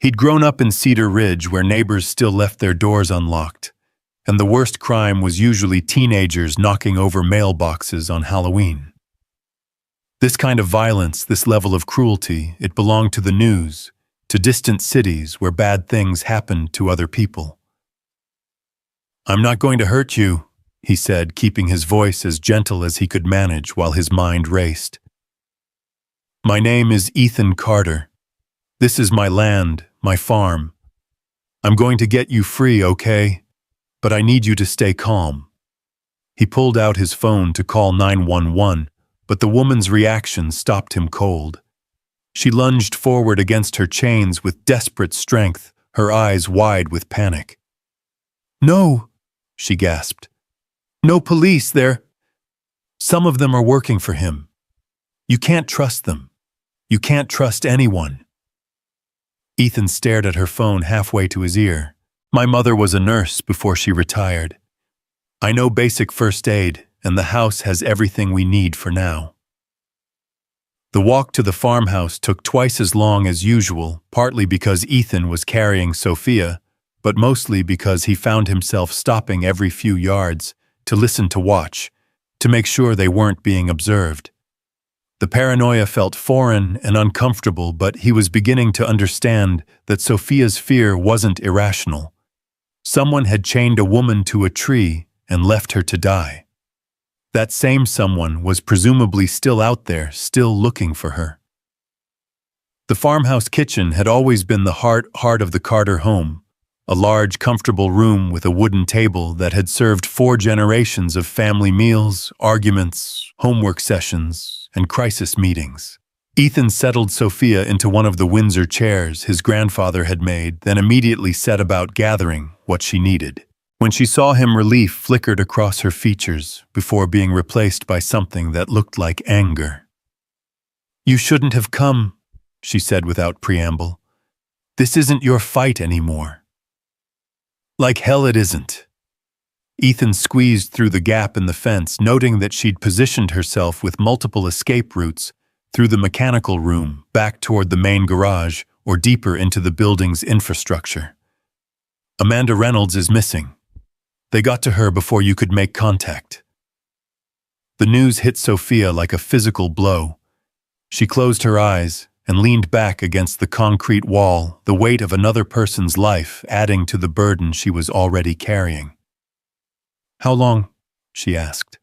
He'd grown up in Cedar Ridge where neighbors still left their doors unlocked, and the worst crime was usually teenagers knocking over mailboxes on Halloween. This kind of violence, this level of cruelty, it belonged to the news, to distant cities where bad things happened to other people. "I'm not going to hurt you," he said, keeping his voice as gentle as he could manage while his mind raced. "My name is Ethan Carter. This is my land, my farm. I'm going to get you free, okay? But I need you to stay calm." He pulled out his phone to call 911, but the woman's reaction stopped him cold. She lunged forward against her chains with desperate strength, her eyes wide with panic. "No," she gasped. "No police there. Some of them are working for him. You can't trust them. You can't trust anyone." Ethan stared at her phone halfway to his ear. "My mother was a nurse before she retired. I know basic first aid, and the house has everything we need for now." The walk to the farmhouse took twice as long as usual, partly because Ethan was carrying Sophia, but mostly because he found himself stopping every few yards to listen, to watch, to make sure they weren't being observed. The paranoia felt foreign and uncomfortable, but he was beginning to understand that Sophia's fear wasn't irrational. Someone had chained a woman to a tree and left her to die. That same someone was presumably still out there, still looking for her. The farmhouse kitchen had always been the heart of the Carter home, a large, comfortable room with a wooden table that had served 4 generations of family meals, arguments, homework sessions, and crisis meetings. Ethan settled Sophia into one of the Windsor chairs his grandfather had made, then immediately set about gathering what she needed. When she saw him, relief flickered across her features before being replaced by something that looked like anger. "You shouldn't have come," she said without preamble. "This isn't your fight anymore." "Like hell it isn't." Ethan squeezed through the gap in the fence, noting that she'd positioned herself with multiple escape routes through the mechanical room, back toward the main garage, or deeper into the building's infrastructure. "Amanda Reynolds is missing. They got to her before you could make contact." The news hit Sophia like a physical blow. She closed her eyes and leaned back against the concrete wall, the weight of another person's life adding to the burden she was already carrying. "How long?" she asked.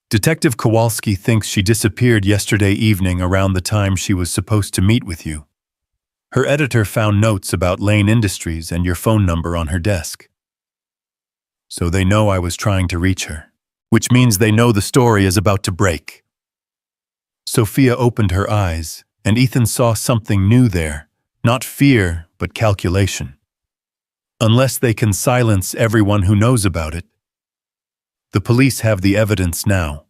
"Detective Kowalski thinks she disappeared yesterday evening around the time she was supposed to meet with you. Her editor found notes about Lane Industries and your phone number on her desk. So they know I was trying to reach her, which means they know the story is about to break." Sophia opened her eyes, and Ethan saw something new there, not fear, but calculation. Unless they can silence everyone who knows about it. The police have the evidence now.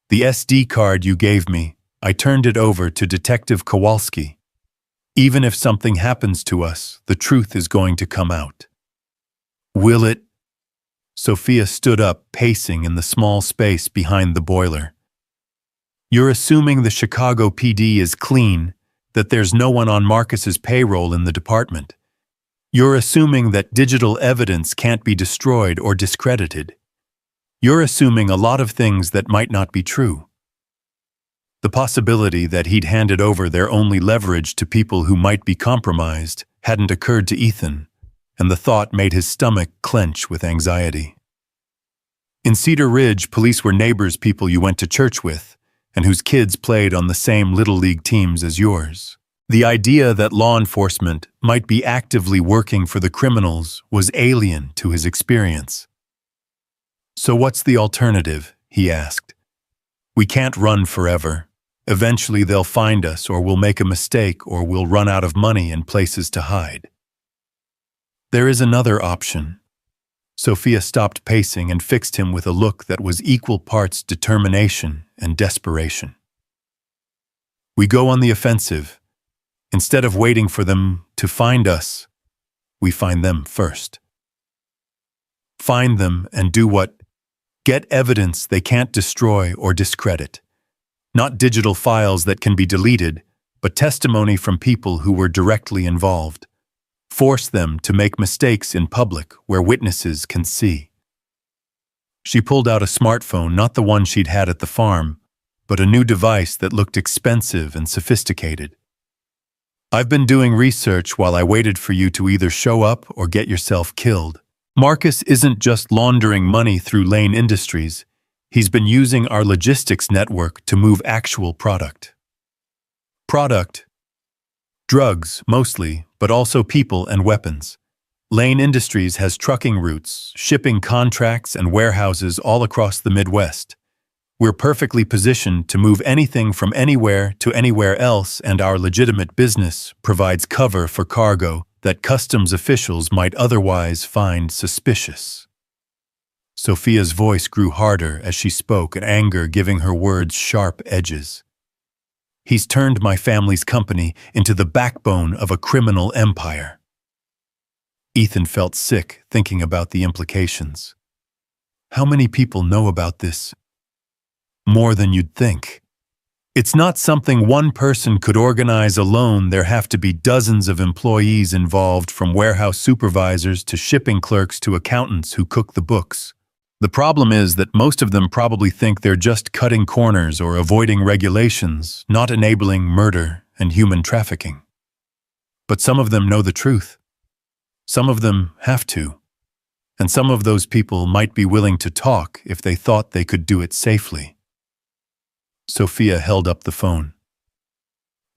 The SD card you gave me, I turned it over to Detective Kowalski. Even if something happens to us, the truth is going to come out. Will it? Sophia stood up, pacing in the small space behind the boiler. "You're assuming the Chicago PD is clean, that there's no one on Marcus's payroll in the department. You're assuming that digital evidence can't be destroyed or discredited. You're assuming a lot of things that might not be true. The possibility that he'd handed over their only leverage to people who might be compromised hadn't occurred to Ethan, and the thought made his stomach clench with anxiety. In Cedar Ridge, police were neighbors, people you went to church with, and whose kids played on the same Little League teams as yours. The idea that law enforcement might be actively working for the criminals was alien to his experience. "So what's the alternative?" he asked. "We can't run forever. Eventually they'll find us, or we'll make a mistake, or we'll run out of money and places to hide." "There is another option." Sophia stopped pacing and fixed him with a look that was equal parts determination and desperation. "We go on the offensive. Instead of waiting for them to find us, we find them first. Find them and do what? Get evidence they can't destroy or discredit. Not digital files that can be deleted, but testimony from people who were directly involved. Force them to make mistakes in public where witnesses can see. She pulled out a smartphone, not the one she'd had at the farm, but a new device that looked expensive and sophisticated. "I've been doing research while I waited for you to either show up or get yourself killed. Marcus isn't just laundering money through Lane Industries. He's been using our logistics network to move actual product. Drugs, mostly, but also people and weapons. Lane Industries has trucking routes, shipping contracts, and warehouses all across the Midwest. We're perfectly positioned to move anything from anywhere to anywhere else, and our legitimate business provides cover for cargo that customs officials might otherwise find suspicious." Sophia's voice grew harder as she spoke, anger giving her words sharp edges. "He's turned my family's company into the backbone of a criminal empire." Ethan felt sick thinking about the implications. How many people know about this? More than you'd think. It's not something one person could organize alone. There have to be dozens of employees involved, from warehouse supervisors to shipping clerks to accountants who cook the books. The problem is that most of them probably think they're just cutting corners or avoiding regulations, not enabling murder and human trafficking. But some of them know the truth. Some of them have to. And some of those people might be willing to talk if they thought they could do it safely. Sophia held up the phone.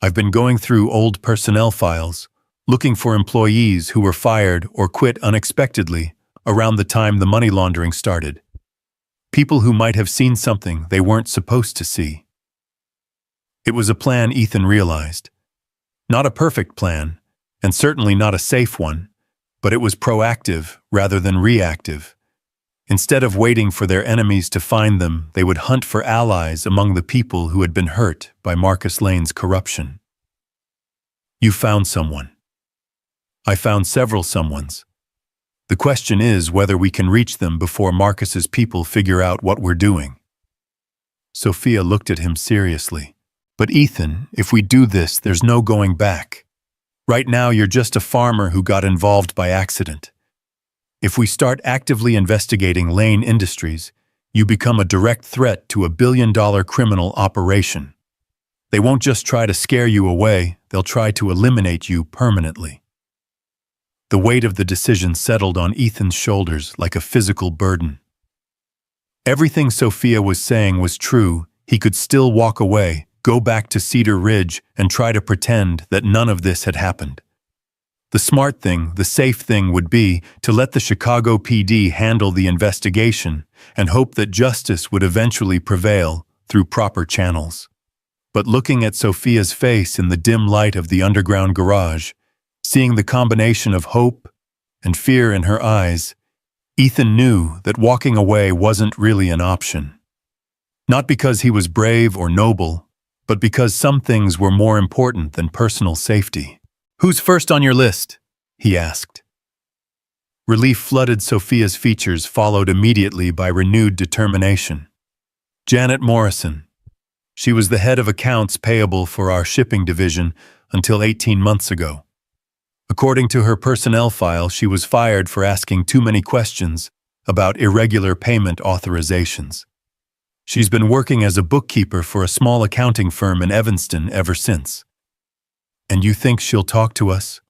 "I've been going through old personnel files, looking for employees who were fired or quit unexpectedly around the time the money laundering started. People who might have seen something they weren't supposed to see." It was a plan, Ethan realized. Not a perfect plan, and certainly not a safe one, but it was proactive rather than reactive. Instead of waiting for their enemies to find them, they would hunt for allies among the people who had been hurt by Marcus Lane's corruption. "You found someone. I found several someones. The question is whether we can reach them before Marcus's people figure out what we're doing." Sophia looked at him seriously. "But Ethan, if we do this, there's no going back. Right now you're just a farmer who got involved by accident. If we start actively investigating Lane Industries, you become a direct threat to a billion-dollar criminal operation. They won't just try to scare you away, they'll try to eliminate you permanently." The weight of the decision settled on Ethan's shoulders like a physical burden. Everything Sophia was saying was true. He could still walk away, go back to Cedar Ridge, and try to pretend that none of this had happened. The smart thing, the safe thing, would be to let the Chicago PD handle the investigation and hope that justice would eventually prevail through proper channels. But looking at Sophia's face in the dim light of the underground garage, seeing the combination of hope and fear in her eyes, Ethan knew that walking away wasn't really an option. Not because he was brave or noble, but because some things were more important than personal safety. "Who's first on your list?" he asked. Relief flooded Sophia's features, followed immediately by renewed determination. "Janet Morrison. She was the head of accounts payable for our shipping division until 18 months ago. According to her personnel file, she was fired for asking too many questions about irregular payment authorizations. She's been working as a bookkeeper for a small accounting firm in Evanston ever since." "And you think she'll talk to us?"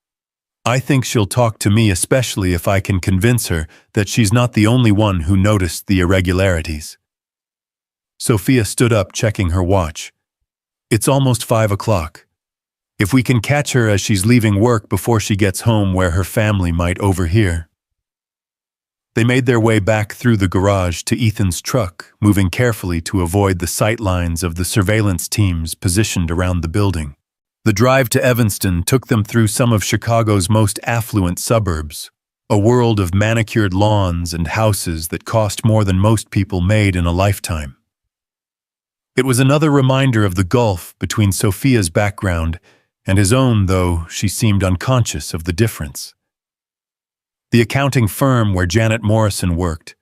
"I think she'll talk to me, especially if I can convince her that she's not the only one who noticed the irregularities." Sophia stood up, checking her watch. "It's almost 5 o'clock. If we can catch her as she's leaving work before she gets home where her family might overhear." They made their way back through the garage to Ethan's truck, moving carefully to avoid the sight lines of the surveillance teams positioned around the building. The drive to Evanston took them through some of Chicago's most affluent suburbs, a world of manicured lawns and houses that cost more than most people made in a lifetime. It was another reminder of the gulf between Sophia's background and his own, though she seemed unconscious of the difference. The accounting firm where Janet Morrison worked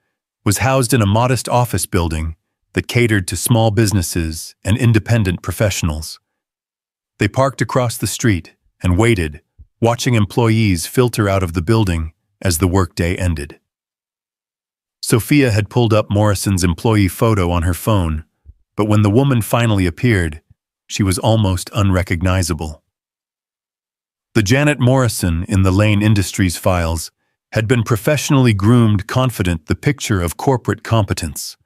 was housed in a modest office building that catered to small businesses and independent professionals. They parked across the street and waited, watching employees filter out of the building as the workday ended. Sophia had pulled up Morrison's employee photo on her phone, but when the woman finally appeared, she was almost unrecognizable. The Janet Morrison in the Lane Industries files had been professionally groomed, confident, the picture of corporate competence.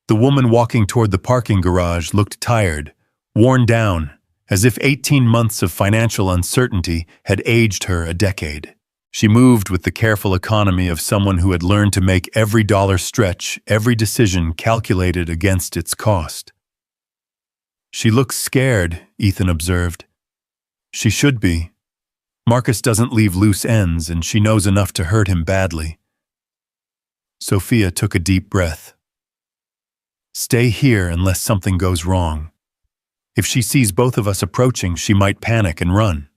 The woman walking toward the parking garage looked tired, worn down, as if 18 months of financial uncertainty had aged her a decade. She moved with the careful economy of someone who had learned to make every dollar stretch, every decision calculated against its cost. "She looks scared," Ethan observed. "She should be. Marcus doesn't leave loose ends, and she knows enough to hurt him badly." Sophia took a deep breath. "Stay here unless something goes wrong. If she sees both of us approaching, she might panic and run."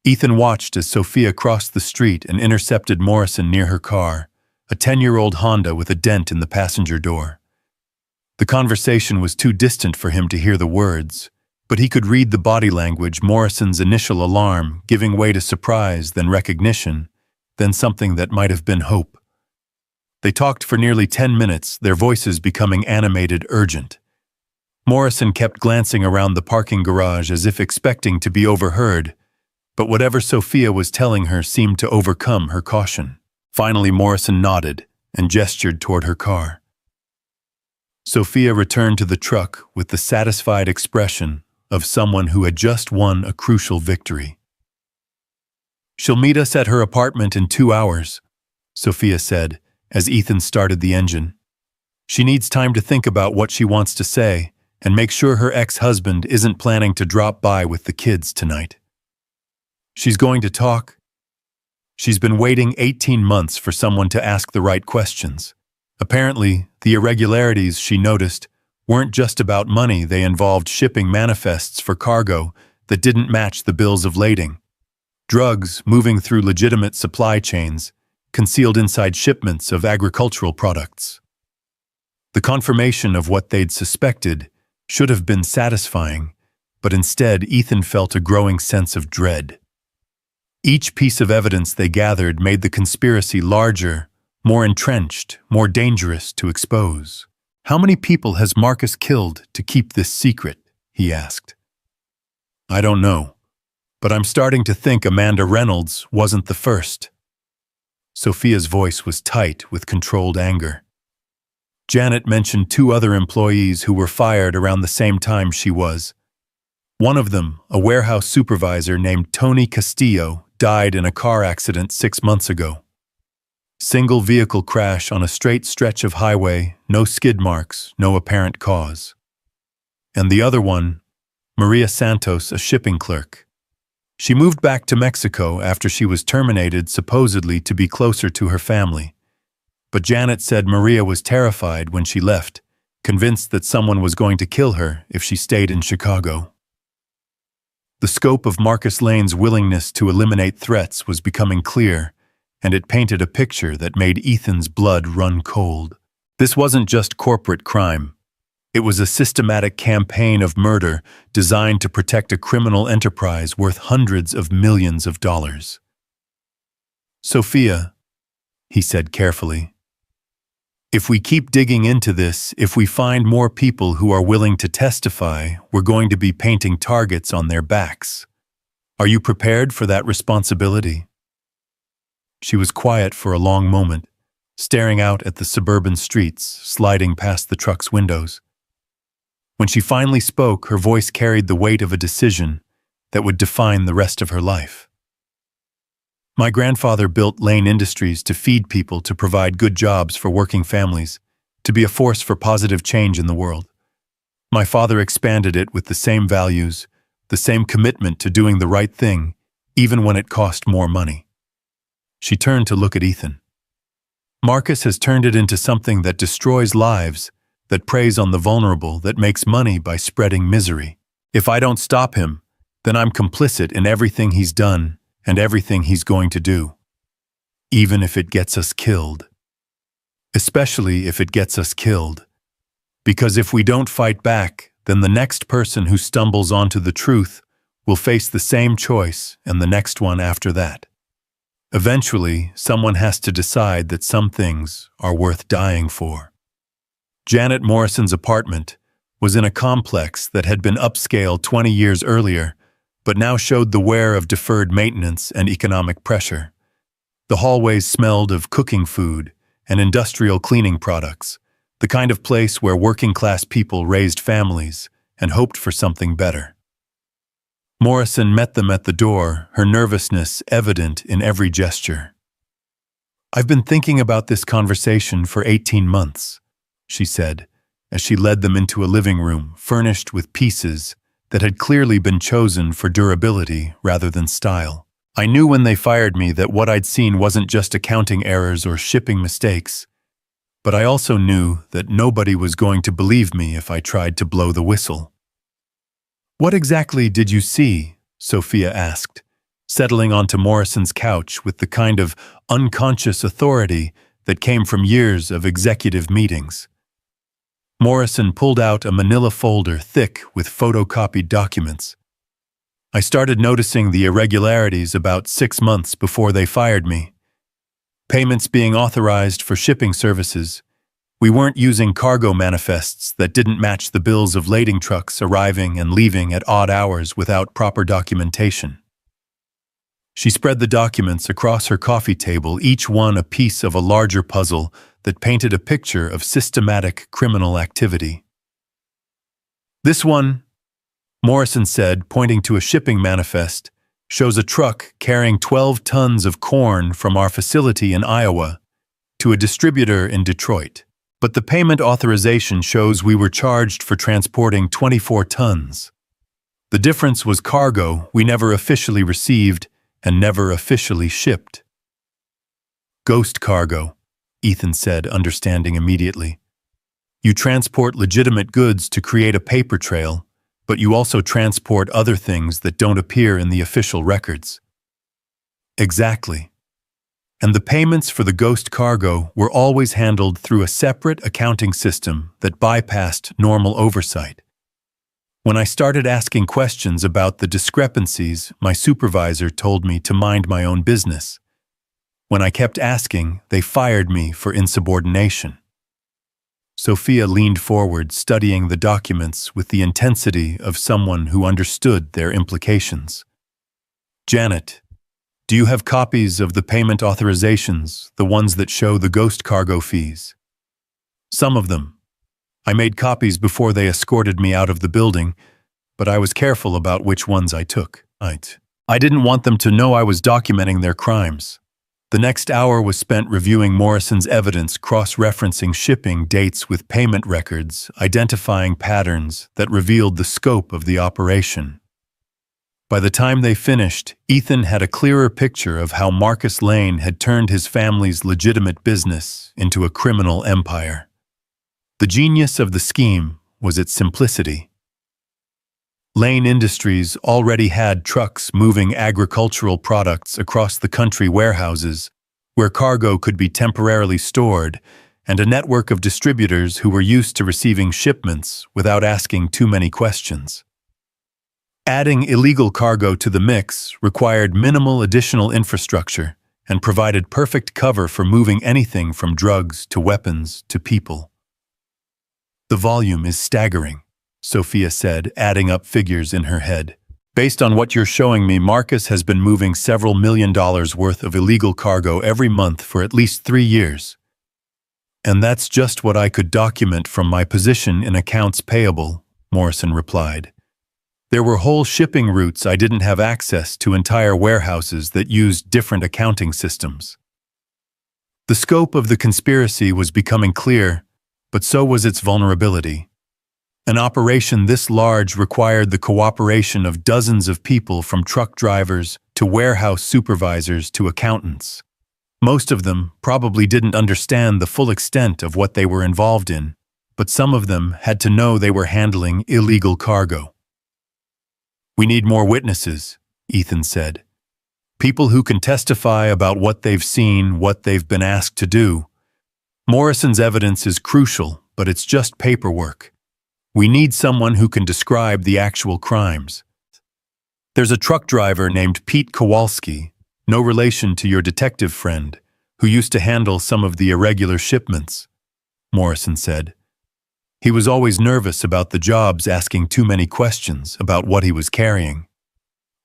Ethan watched as Sophia crossed the street and intercepted Morrison near her car, a 10-year-old Honda with a dent in the passenger door. The conversation was too distant for him to hear the words, but he could read the body language, Morrison's initial alarm giving way to surprise, then recognition, then something that might have been hope. They talked for nearly 10 minutes, their voices becoming animated, urgent. Morrison kept glancing around the parking garage as if expecting to be overheard, but whatever Sophia was telling her seemed to overcome her caution. Finally, Morrison nodded and gestured toward her car. Sophia returned to the truck with the satisfied expression of someone who had just won a crucial victory. "She'll meet us at her apartment in 2 hours," Sophia said as Ethan started the engine. "She needs time to think about what she wants to say and make sure her ex-husband isn't planning to drop by with the kids tonight." "She's going to talk?" She's been waiting 18 months for someone to ask the right questions. Apparently, the irregularities she noticed weren't just about money. They involved shipping manifests for cargo that didn't match the bills of lading, drugs moving through legitimate supply chains, concealed inside shipments of agricultural products. The confirmation of what they'd suspected should have been satisfying, but instead Ethan felt a growing sense of dread. Each piece of evidence they gathered made the conspiracy larger, more entrenched, more dangerous to expose. "How many people has Marcus killed to keep this secret?" he asked. "I don't know, but I'm starting to think Amanda Reynolds wasn't the first." Sophia's voice was tight with controlled anger. Janet mentioned 2 other employees who were fired around the same time she was. One of them, a warehouse supervisor named Tony Castillo, died in a car accident 6 months ago. Single vehicle crash on a straight stretch of highway, no skid marks, no apparent cause. And the other one, Maria Santos, a shipping clerk. She moved back to Mexico after she was terminated, supposedly to be closer to her family. But Janet said Maria was terrified when she left, convinced that someone was going to kill her if she stayed in Chicago. The scope of Marcus Lane's willingness to eliminate threats was becoming clear, and it painted a picture that made Ethan's blood run cold. This wasn't just corporate crime. It was a systematic campaign of murder designed to protect a criminal enterprise worth hundreds of millions of dollars. "Sophia," he said carefully, "if we keep digging into this, if we find more people who are willing to testify, we're going to be painting targets on their backs. Are you prepared for that responsibility?" She was quiet for a long moment, staring out at the suburban streets, sliding past the truck's windows. When she finally spoke, her voice carried the weight of a decision that would define the rest of her life. "My grandfather built Lane Industries to feed people, to provide good jobs for working families, to be a force for positive change in the world. My father expanded it with the same values, the same commitment to doing the right thing, even when it cost more money." She turned to look at Ethan. "Marcus has turned it into something that destroys lives, that preys on the vulnerable, that makes money by spreading misery. If I don't stop him, then I'm complicit in everything he's done and everything he's going to do. Even if it gets us killed. Especially if it gets us killed. Because if we don't fight back, then the next person who stumbles onto the truth will face the same choice and the next one after that. Eventually, someone has to decide that some things are worth dying for. Janet Morrison's apartment was in a complex that had been upscaled 20 years earlier, but now showed the wear of deferred maintenance and economic pressure. The hallways smelled of cooking food and industrial cleaning products, the kind of place where working-class people raised families and hoped for something better. Morrison met them at the door, her nervousness evident in every gesture. "I've been thinking about this conversation for 18 months, she said, as she led them into a living room furnished with pieces that had clearly been chosen for durability rather than style. I knew when they fired me that what I'd seen wasn't just accounting errors or shipping mistakes, but I also knew that nobody was going to believe me if I tried to blow the whistle." "What exactly did you see?" Sophia asked, settling onto Morrison's couch with the kind of unconscious authority that came from years of executive meetings. Morrison pulled out a manila folder thick with photocopied documents. "I started noticing the irregularities about 6 months before they fired me. Payments being authorized for shipping services. We weren't using cargo manifests that didn't match the bills of lading trucks arriving and leaving at odd hours without proper documentation." She spread the documents across her coffee table, each one a piece of a larger puzzle that painted a picture of systematic criminal activity. "This one," Morrison said, pointing to a shipping manifest, "shows a truck carrying 12 tons of corn from our facility in Iowa to a distributor in Detroit. But the payment authorization shows we were charged for transporting 24 tons. The difference was cargo we never officially received and never officially shipped." "Ghost cargo," Ethan said, understanding immediately. "You transport legitimate goods to create a paper trail, but you also transport other things that don't appear in the official records." "Exactly. And the payments for the ghost cargo were always handled through a separate accounting system that bypassed normal oversight. When I started asking questions about the discrepancies, my supervisor told me to mind my own business. When I kept asking, they fired me for insubordination." Sophia leaned forward, studying the documents with the intensity of someone who understood their implications. "Janet, do you have copies of the payment authorizations, the ones that show the ghost cargo fees?" "Some of them. I made copies before they escorted me out of the building, but I was careful about which ones I took. I didn't want them to know I was documenting their crimes." The next hour was spent reviewing Morrison's evidence, cross-referencing shipping dates with payment records, identifying patterns that revealed the scope of the operation. By the time they finished, Ethan had a clearer picture of how Marcus Lane had turned his family's legitimate business into a criminal empire. The genius of the scheme was its simplicity. Lane Industries already had trucks moving agricultural products across the country, warehouses where cargo could be temporarily stored, and a network of distributors who were used to receiving shipments without asking too many questions. Adding illegal cargo to the mix required minimal additional infrastructure and provided perfect cover for moving anything from drugs to weapons to people. "The volume is staggering," Sophia said, adding up figures in her head. "Based on what you're showing me, Marcus has been moving several $1 million worth of illegal cargo every month for at least 3 years. And that's just what I could document from my position in accounts payable," Morrison replied. "There were whole shipping routes I didn't have access to, entire warehouses that used different accounting systems." The scope of the conspiracy was becoming clear, but so was its vulnerability. An operation this large required the cooperation of dozens of people, from truck drivers to warehouse supervisors to accountants. Most of them probably didn't understand the full extent of what they were involved in, but some of them had to know they were handling illegal cargo. "We need more witnesses," Ethan said. "People who can testify about what they've seen, what they've been asked to do. Morrison's evidence is crucial, but it's just paperwork. We need someone who can describe the actual crimes. There's a truck driver named Pete Kowalski, no relation to your detective friend, who used to handle some of the irregular shipments, Morrison said. He was always nervous about the jobs, asking too many questions about what he was carrying.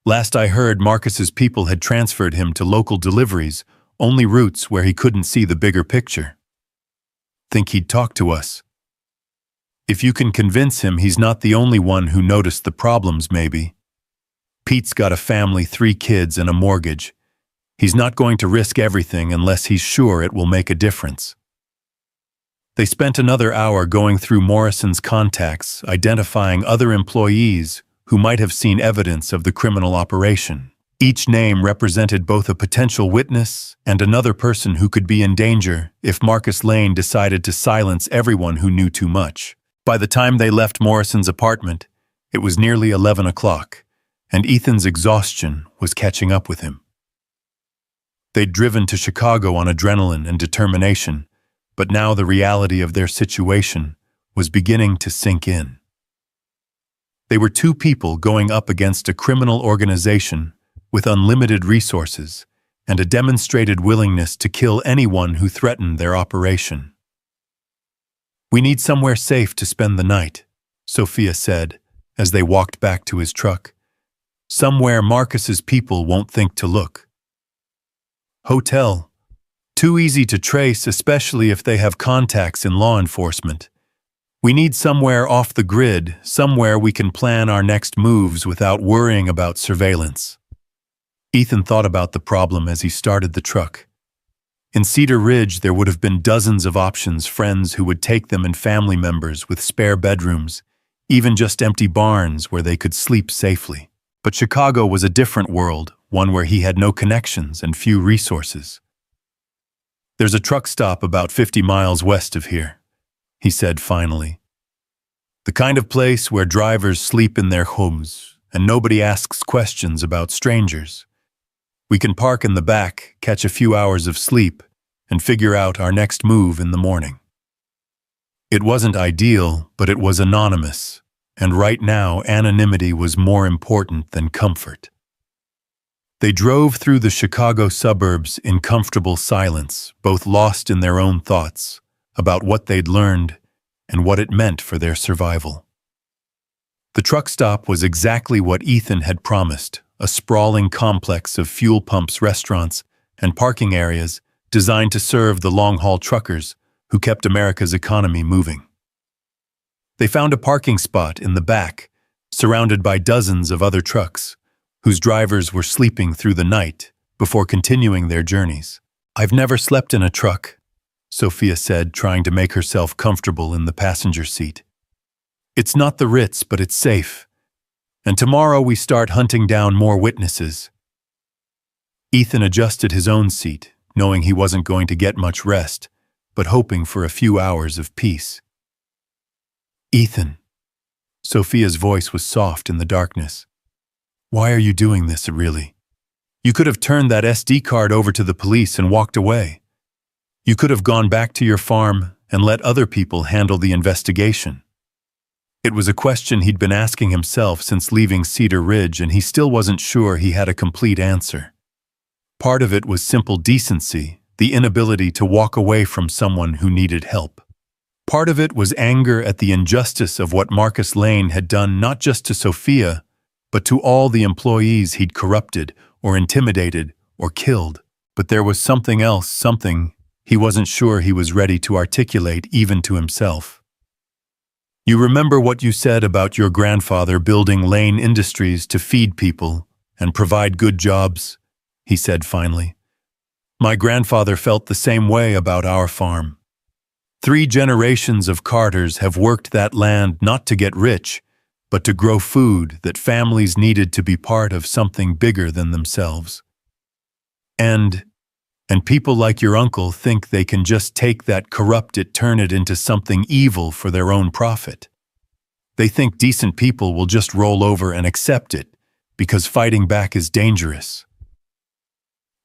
Last I heard, Marcus's people had transferred him to local deliveries, only routes where he couldn't see the bigger picture. Think he'd talk to us? If you can convince him he's not the only one who noticed the problems, maybe. Pete's got a family, 3 kids, and a mortgage. He's not going to risk everything unless he's sure it will make a difference. They spent another hour going through Morrison's contacts, identifying other employees who might have seen evidence of the criminal operation. Each name represented both a potential witness and another person who could be in danger if Marcus Lane decided to silence everyone who knew too much. By the time they left Morrison's apartment, it was nearly 11 o'clock, and Ethan's exhaustion was catching up with him. They'd driven to Chicago on adrenaline and determination, but now the reality of their situation was beginning to sink in. They were 2 people going up against a criminal organization with unlimited resources and a demonstrated willingness to kill anyone who threatened their operation. "We need somewhere safe to spend the night," Sophia said as they walked back to his truck. "Somewhere Marcus's people won't think to look." "Hotel. Too easy to trace, especially if they have contacts in law enforcement. We need somewhere off the grid, somewhere we can plan our next moves without worrying about surveillance." Ethan thought about the problem as he started the truck. In Cedar Ridge, there would have been dozens of options, friends who would take them and family members with spare bedrooms, even just empty barns where they could sleep safely. But Chicago was a different world, one where he had no connections and few resources. "There's a truck stop about 50 miles west of here," he said finally. "The kind of place where drivers sleep in their homes and nobody asks questions about strangers. We can park in the back, catch a few hours of sleep, and figure out our next move in the morning." It wasn't ideal, but it was anonymous, and right now anonymity was more important than comfort. They drove through the Chicago suburbs in comfortable silence, both lost in their own thoughts about what they'd learned and what it meant for their survival. The truck stop was exactly what Ethan had promised, a sprawling complex of fuel pumps, restaurants, and parking areas designed to serve the long-haul truckers who kept America's economy moving. They found a parking spot in the back, surrounded by dozens of other trucks, whose drivers were sleeping through the night before continuing their journeys. "I've never slept in a truck," Sophia said, trying to make herself comfortable in the passenger seat. "It's not the Ritz, but it's safe. And tomorrow we start hunting down more witnesses." Ethan adjusted his own seat, knowing he wasn't going to get much rest, but hoping for a few hours of peace. "Ethan," Sophia's voice was soft in the darkness. "Why are you doing this, really? You could have turned that SD card over to the police and walked away. You could have gone back to your farm and let other people handle the investigation." It was a question he'd been asking himself since leaving Cedar Ridge, and he still wasn't sure he had a complete answer. Part of it was simple decency, the inability to walk away from someone who needed help. Part of it was anger at the injustice of what Marcus Lane had done, not just to Sophia, but to all the employees he'd corrupted or intimidated or killed. But there was something else, something he wasn't sure he was ready to articulate even to himself. "You remember what you said about your grandfather building Lane Industries to feed people and provide good jobs?" he said finally. "My grandfather felt the same way about our farm. 3 generations of Carters have worked that land not to get rich, but to grow food that families needed to be part of something bigger than themselves. And people like your uncle think they can just take that, corrupt it, turn it into something evil for their own profit. They think decent people will just roll over and accept it because fighting back is dangerous."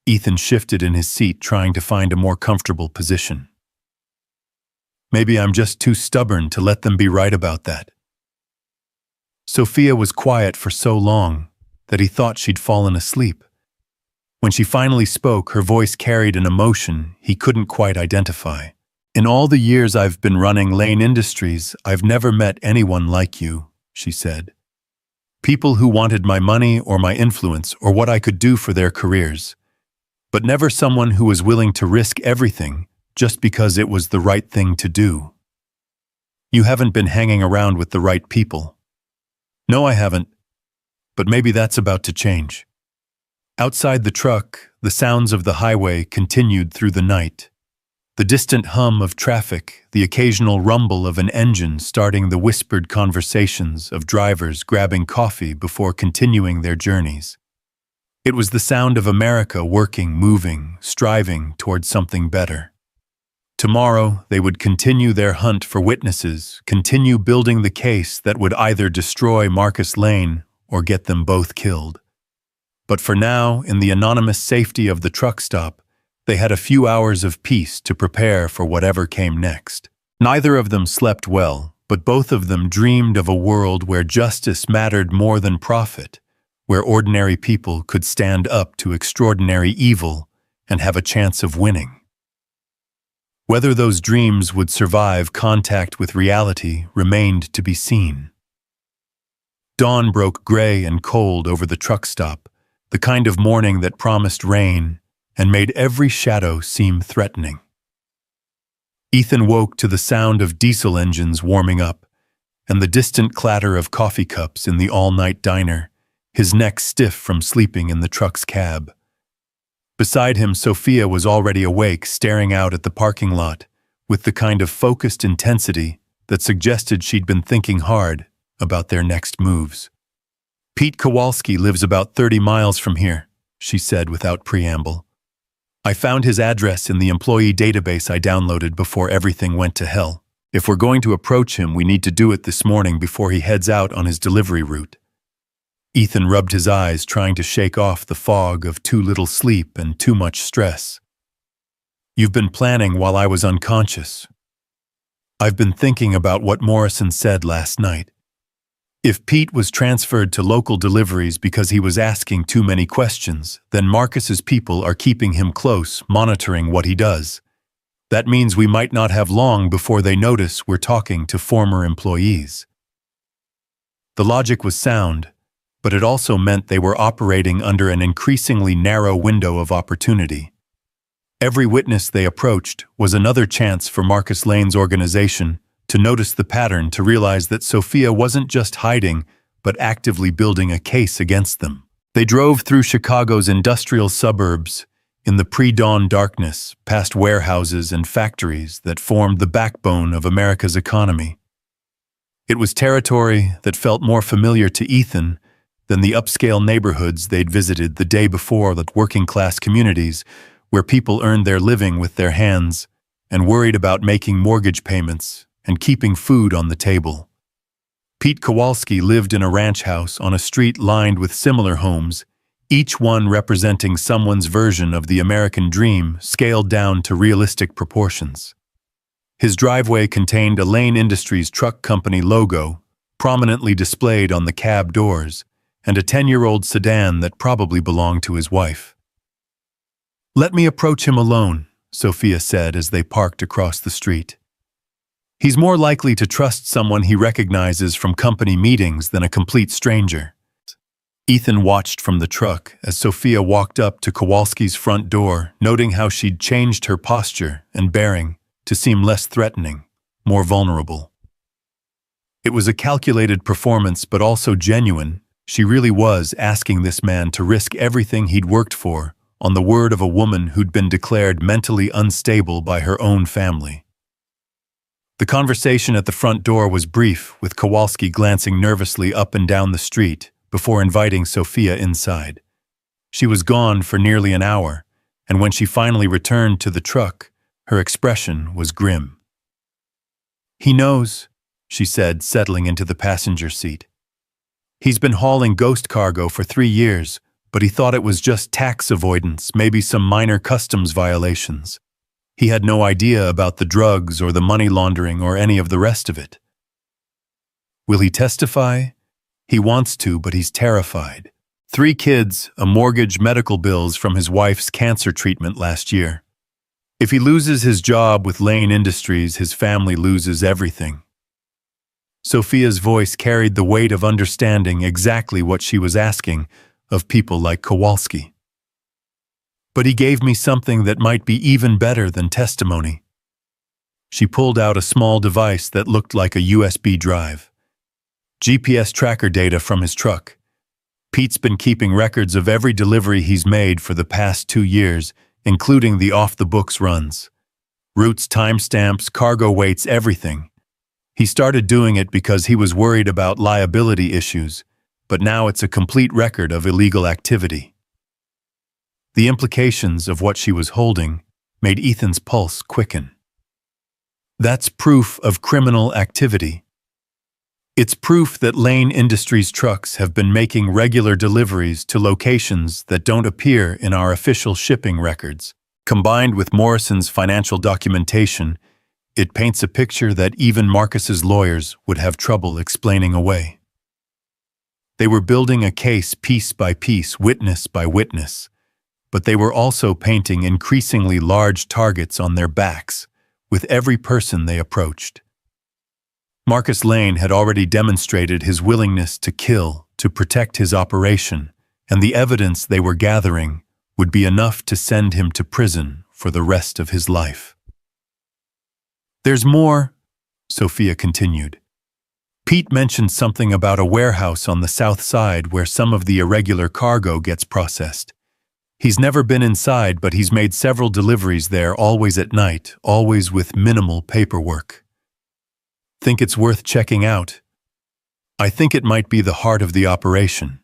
Ethan shifted in his seat, trying to find a more comfortable position. "Maybe I'm just too stubborn to let them be right about that," Sophia was quiet for so long that he thought she'd fallen asleep. When she finally spoke, her voice carried an emotion he couldn't quite identify. "In all the years I've been running Lane Industries, I've never met anyone like you," she said. "People who wanted my money or my influence or what I could do for their careers, but never someone who was willing to risk everything just because it was the right thing to do. You haven't been hanging around with the right people." "No, I haven't, but maybe that's about to change." Outside the truck, the sounds of the highway continued through the night. The distant hum of traffic, the occasional rumble of an engine starting the whispered conversations of drivers grabbing coffee before continuing their journeys. It was the sound of America working, moving, striving towards something better. Tomorrow, they would continue their hunt for witnesses, continue building the case that would either destroy Marcus Lane or get them both killed. But for now, in the anonymous safety of the truck stop, they had a few hours of peace to prepare for whatever came next. Neither of them slept well, but both of them dreamed of a world where justice mattered more than profit, where ordinary people could stand up to extraordinary evil and have a chance of winning. Whether those dreams would survive contact with reality remained to be seen. Dawn broke gray and cold over the truck stop, the kind of morning that promised rain and made every shadow seem threatening. Ethan woke to the sound of diesel engines warming up and the distant clatter of coffee cups in the all-night diner, his neck stiff from sleeping in the truck's cab. Beside him, Sophia was already awake, staring out at the parking lot with the kind of focused intensity that suggested she'd been thinking hard about their next moves. "Pete Kowalski lives about 30 miles from here," she said without preamble. "I found his address in the employee database I downloaded before everything went to hell. If we're going to approach him, we need to do it this morning before he heads out on his delivery route." Ethan rubbed his eyes, trying to shake off the fog of too little sleep and too much stress. "You've been planning while I was unconscious. I've been thinking about what Morrison said last night. If Pete was transferred to local deliveries because he was asking too many questions, then Marcus's people are keeping him close, monitoring what he does. That means we might not have long before they notice we're talking to former employees." The logic was sound, but it also meant they were operating under an increasingly narrow window of opportunity. Every witness they approached was another chance for Marcus Lane's organization to notice the pattern, to realize that Sophia wasn't just hiding, but actively building a case against them. They drove through Chicago's industrial suburbs in the pre-dawn darkness, past warehouses and factories that formed the backbone of America's economy. It was territory that felt more familiar to Ethan than the upscale neighborhoods they'd visited the day before, that working-class communities where people earned their living with their hands and worried about making mortgage payments and keeping food on the table. Pete Kowalski lived in a ranch house on a street lined with similar homes, each one representing someone's version of the American dream scaled down to realistic proportions. His driveway contained a Lane Industries truck company logo, prominently displayed on the cab doors, and a 10-year-old sedan that probably belonged to his wife. "Let me approach him alone," Sophia said as they parked across the street. "He's more likely to trust someone he recognizes from company meetings than a complete stranger." Ethan watched from the truck as Sophia walked up to Kowalski's front door, noting how she'd changed her posture and bearing to seem less threatening, more vulnerable. It was a calculated performance, but also genuine. She really was asking this man to risk everything he'd worked for on the word of a woman who'd been declared mentally unstable by her own family. The conversation at the front door was brief, with Kowalski glancing nervously up and down the street before inviting Sophia inside. She was gone for nearly an hour, and when she finally returned to the truck, her expression was grim. "He knows," she said, settling into the passenger seat. "He's been hauling ghost cargo for 3 years, but he thought it was just tax avoidance, maybe some minor customs violations. He had no idea about the drugs or the money laundering or any of the rest of it." "Will he testify?" He wants to, but he's terrified. 3 kids, a mortgage, medical bills from his wife's cancer treatment last year. If he loses his job with Lane Industries, his family loses everything. Sophia's voice carried the weight of understanding exactly what she was asking of people like Kowalski. But he gave me something that might be even better than testimony. She pulled out a small device that looked like a USB drive. GPS tracker data from his truck. Pete's been keeping records of every delivery he's made for the past 2 years, including the off-the-books runs. Routes, timestamps, cargo weights, everything. He started doing it because he was worried about liability issues, but now it's a complete record of illegal activity. The implications of what she was holding made Ethan's pulse quicken. That's proof of criminal activity. It's proof that Lane Industries trucks have been making regular deliveries to locations that don't appear in our official shipping records. Combined with Morrison's financial documentation, it paints a picture that even Marcus's lawyers would have trouble explaining away. They were building a case piece by piece, witness by witness, but they were also painting increasingly large targets on their backs with every person they approached. Marcus Lane had already demonstrated his willingness to kill to protect his operation, and the evidence they were gathering would be enough to send him to prison for the rest of his life. "There's more," Sophia continued. "Pete mentioned something about a warehouse on the south side where some of the irregular cargo gets processed. He's never been inside, but he's made several deliveries there, always at night, always with minimal paperwork. Think it's worth checking out? I think it might be the heart of the operation.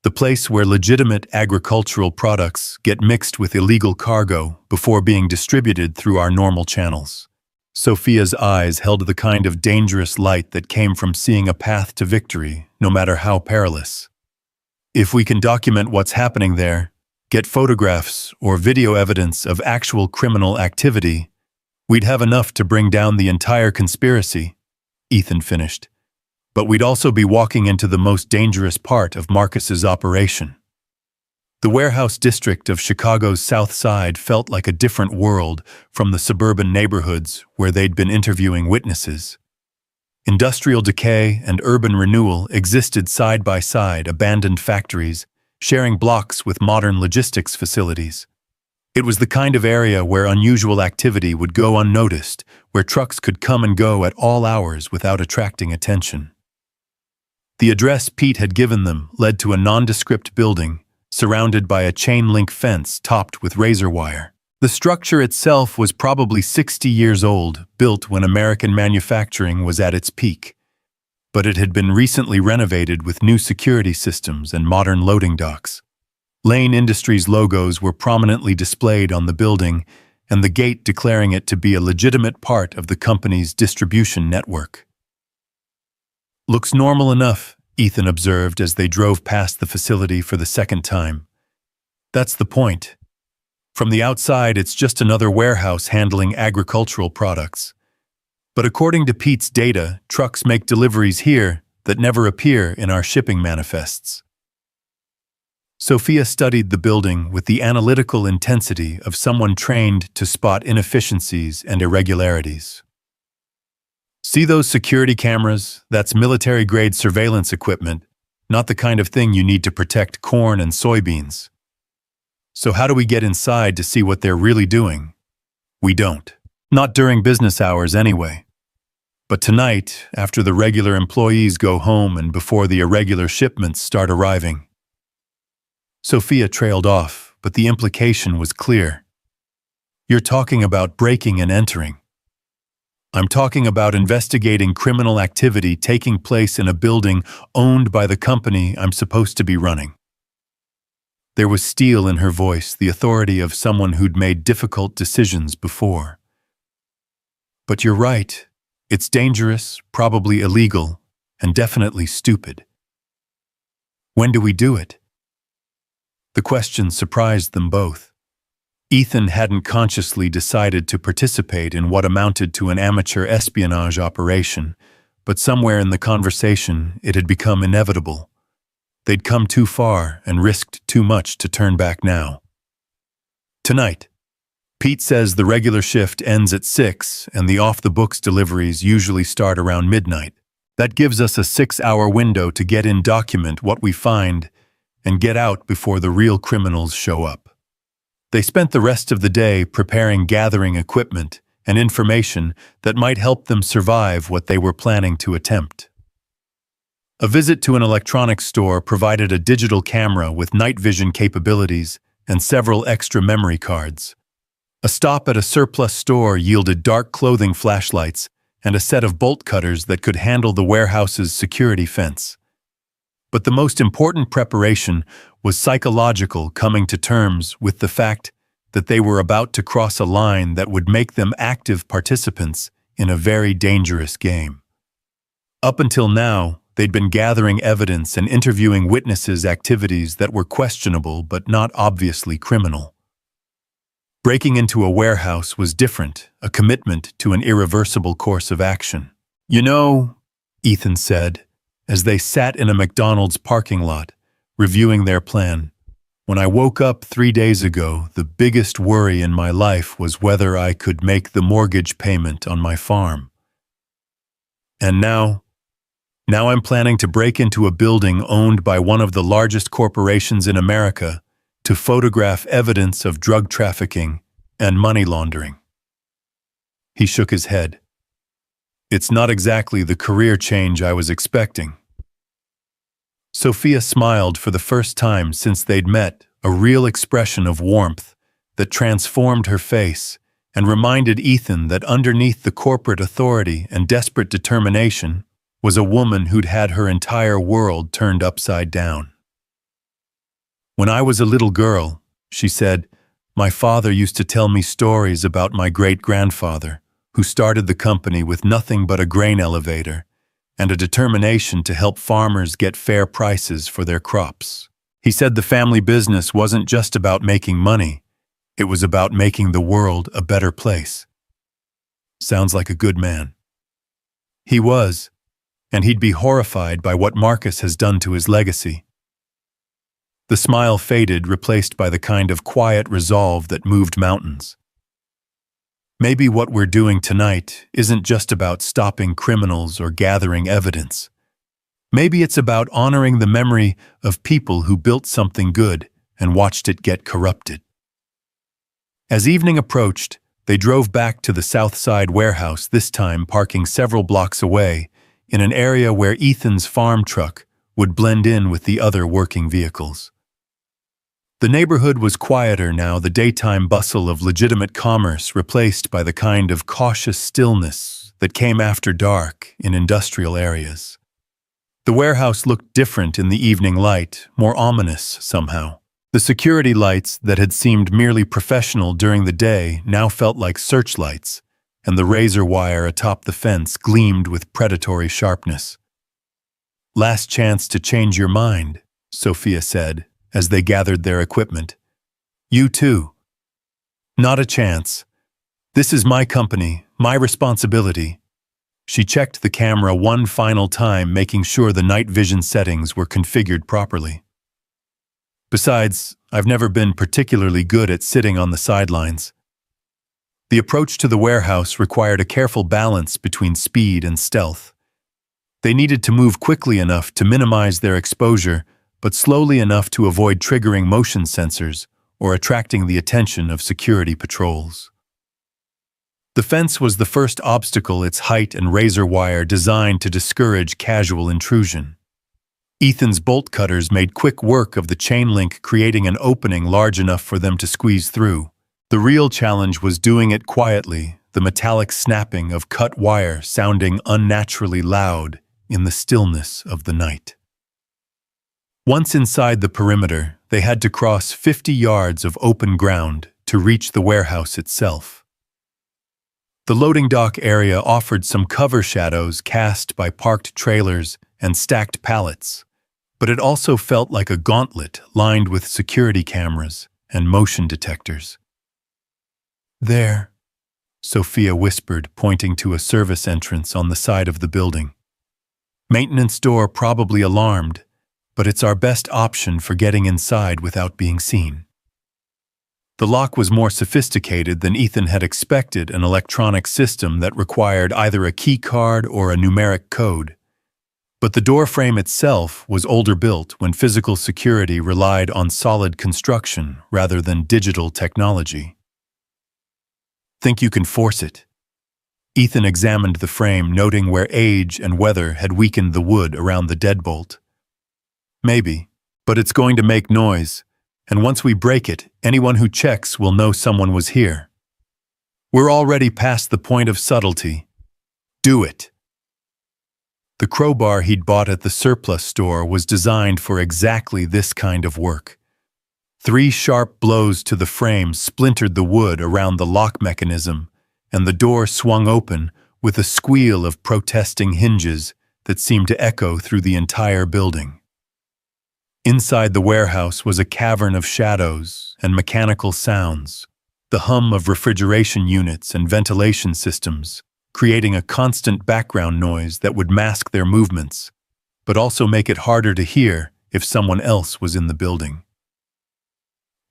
The place where legitimate agricultural products get mixed with illegal cargo before being distributed through our normal channels." Sophia's eyes held the kind of dangerous light that came from seeing a path to victory, no matter how perilous. "If we can document what's happening there, get photographs or video evidence of actual criminal activity, we'd have enough to bring down the entire conspiracy," Ethan finished. "But we'd also be walking into the most dangerous part of Marcus's operation." The warehouse district of Chicago's South Side felt like a different world from the suburban neighborhoods where they'd been interviewing witnesses. Industrial decay and urban renewal existed side by side, abandoned factories, sharing blocks with modern logistics facilities. It was the kind of area where unusual activity would go unnoticed, where trucks could come and go at all hours without attracting attention. The address Pete had given them led to a nondescript building, surrounded by a chain-link fence topped with razor wire. The structure itself was probably 60 years old, built when American manufacturing was at its peak. But it had been recently renovated with new security systems and modern loading docks. Lane Industries logos were prominently displayed on the building, and the gate declaring it to be a legitimate part of the company's distribution network. "Looks normal enough," Ethan observed as they drove past the facility for the second time. "That's the point. From the outside, it's just another warehouse handling agricultural products. But according to Pete's data, trucks make deliveries here that never appear in our shipping manifests." Sophia studied the building with the analytical intensity of someone trained to spot inefficiencies and irregularities. "See those security cameras? That's military-grade surveillance equipment, not the kind of thing you need to protect corn and soybeans. So how do we get inside to see what they're really doing? We don't. Not during business hours anyway. But tonight, after the regular employees go home and before the irregular shipments start arriving." Sophia trailed off, but the implication was clear. "You're talking about breaking and entering. I'm talking about investigating criminal activity taking place in a building owned by the company I'm supposed to be running." There was steel in her voice, the authority of someone who'd made difficult decisions before. "But you're right. It's dangerous, probably illegal, and definitely stupid. When do we do it?" The question surprised them both. Ethan hadn't consciously decided to participate in what amounted to an amateur espionage operation, but somewhere in the conversation it had become inevitable. They'd come too far and risked too much to turn back now. Tonight, Pete says the regular shift ends at 6 and the off-the-books deliveries usually start around midnight. That gives us a 6-hour window to get in, document what we find, and get out before the real criminals show up. They spent the rest of the day preparing gathering equipment and information that might help them survive what they were planning to attempt. A visit to an electronics store provided a digital camera with night vision capabilities and several extra memory cards. A stop at a surplus store yielded dark clothing flashlights and a set of bolt cutters that could handle the warehouse's security fence. But the most important preparation was psychological, coming to terms with the fact that they were about to cross a line that would make them active participants in a very dangerous game. Up until now, they'd been gathering evidence and interviewing witnesses, activities that were questionable but not obviously criminal. Breaking into a warehouse was different, a commitment to an irreversible course of action. "You know," Ethan said, as they sat in a McDonald's parking lot, reviewing their plan, "when I woke up 3 days ago, the biggest worry in my life was whether I could make the mortgage payment on my farm. And now I'm planning to break into a building owned by one of the largest corporations in America to photograph evidence of drug trafficking and money laundering." He shook his head. "It's not exactly the career change I was expecting." Sophia smiled for the first time since they'd met, a real expression of warmth that transformed her face and reminded Ethan that underneath the corporate authority and desperate determination was a woman who'd had her entire world turned upside down. "When I was a little girl," she said, "my father used to tell me stories about my great-grandfather, who started the company with nothing but a grain elevator and a determination to help farmers get fair prices for their crops. He said the family business wasn't just about making money, it was about making the world a better place." Sounds like a good man. He was, and he'd be horrified by what Marcus has done to his legacy. The smile faded, replaced by the kind of quiet resolve that moved mountains. "Maybe what we're doing tonight isn't just about stopping criminals or gathering evidence. Maybe it's about honoring the memory of people who built something good and watched it get corrupted." As evening approached, they drove back to the South Side warehouse, this time parking several blocks away, in an area where Ethan's farm truck would blend in with the other working vehicles. The neighborhood was quieter now, the daytime bustle of legitimate commerce replaced by the kind of cautious stillness that came after dark in industrial areas. The warehouse looked different in the evening light, more ominous somehow. The security lights that had seemed merely professional during the day now felt like searchlights, and the razor wire atop the fence gleamed with predatory sharpness. "Last chance to change your mind," Sophia said, as they gathered their equipment. "You too." "Not a chance. This is my company, my responsibility." She checked the camera one final time, making sure the night vision settings were configured properly. "Besides, I've never been particularly good at sitting on the sidelines." The approach to the warehouse required a careful balance between speed and stealth. They needed to move quickly enough to minimize their exposure, but slowly enough to avoid triggering motion sensors or attracting the attention of security patrols. The fence was the first obstacle, its height and razor wire designed to discourage casual intrusion. Ethan's bolt cutters made quick work of the chain link, creating an opening large enough for them to squeeze through. The real challenge was doing it quietly, the metallic snapping of cut wire sounding unnaturally loud in the stillness of the night. Once inside the perimeter, they had to cross 50 yards of open ground to reach the warehouse itself. The loading dock area offered some cover shadows cast by parked trailers and stacked pallets, but it also felt like a gauntlet lined with security cameras and motion detectors. "There," Sophia whispered, pointing to a service entrance on the side of the building. Maintenance door probably alarmed, but it's our best option for getting inside without being seen. The lock was more sophisticated than Ethan had expected, an electronic system that required either a key card or a numeric code. But the door frame itself was older built when physical security relied on solid construction rather than digital technology. Think you can force it? Ethan examined the frame, noting where age and weather had weakened the wood around the deadbolt. Maybe, but it's going to make noise, and once we break it, anyone who checks will know someone was here. We're already past the point of subtlety. Do it. The crowbar he'd bought at the surplus store was designed for exactly this kind of work. 3 sharp blows to the frame splintered the wood around the lock mechanism, and the door swung open with a squeal of protesting hinges that seemed to echo through the entire building. Inside the warehouse was a cavern of shadows and mechanical sounds, the hum of refrigeration units and ventilation systems, creating a constant background noise that would mask their movements, but also make it harder to hear if someone else was in the building.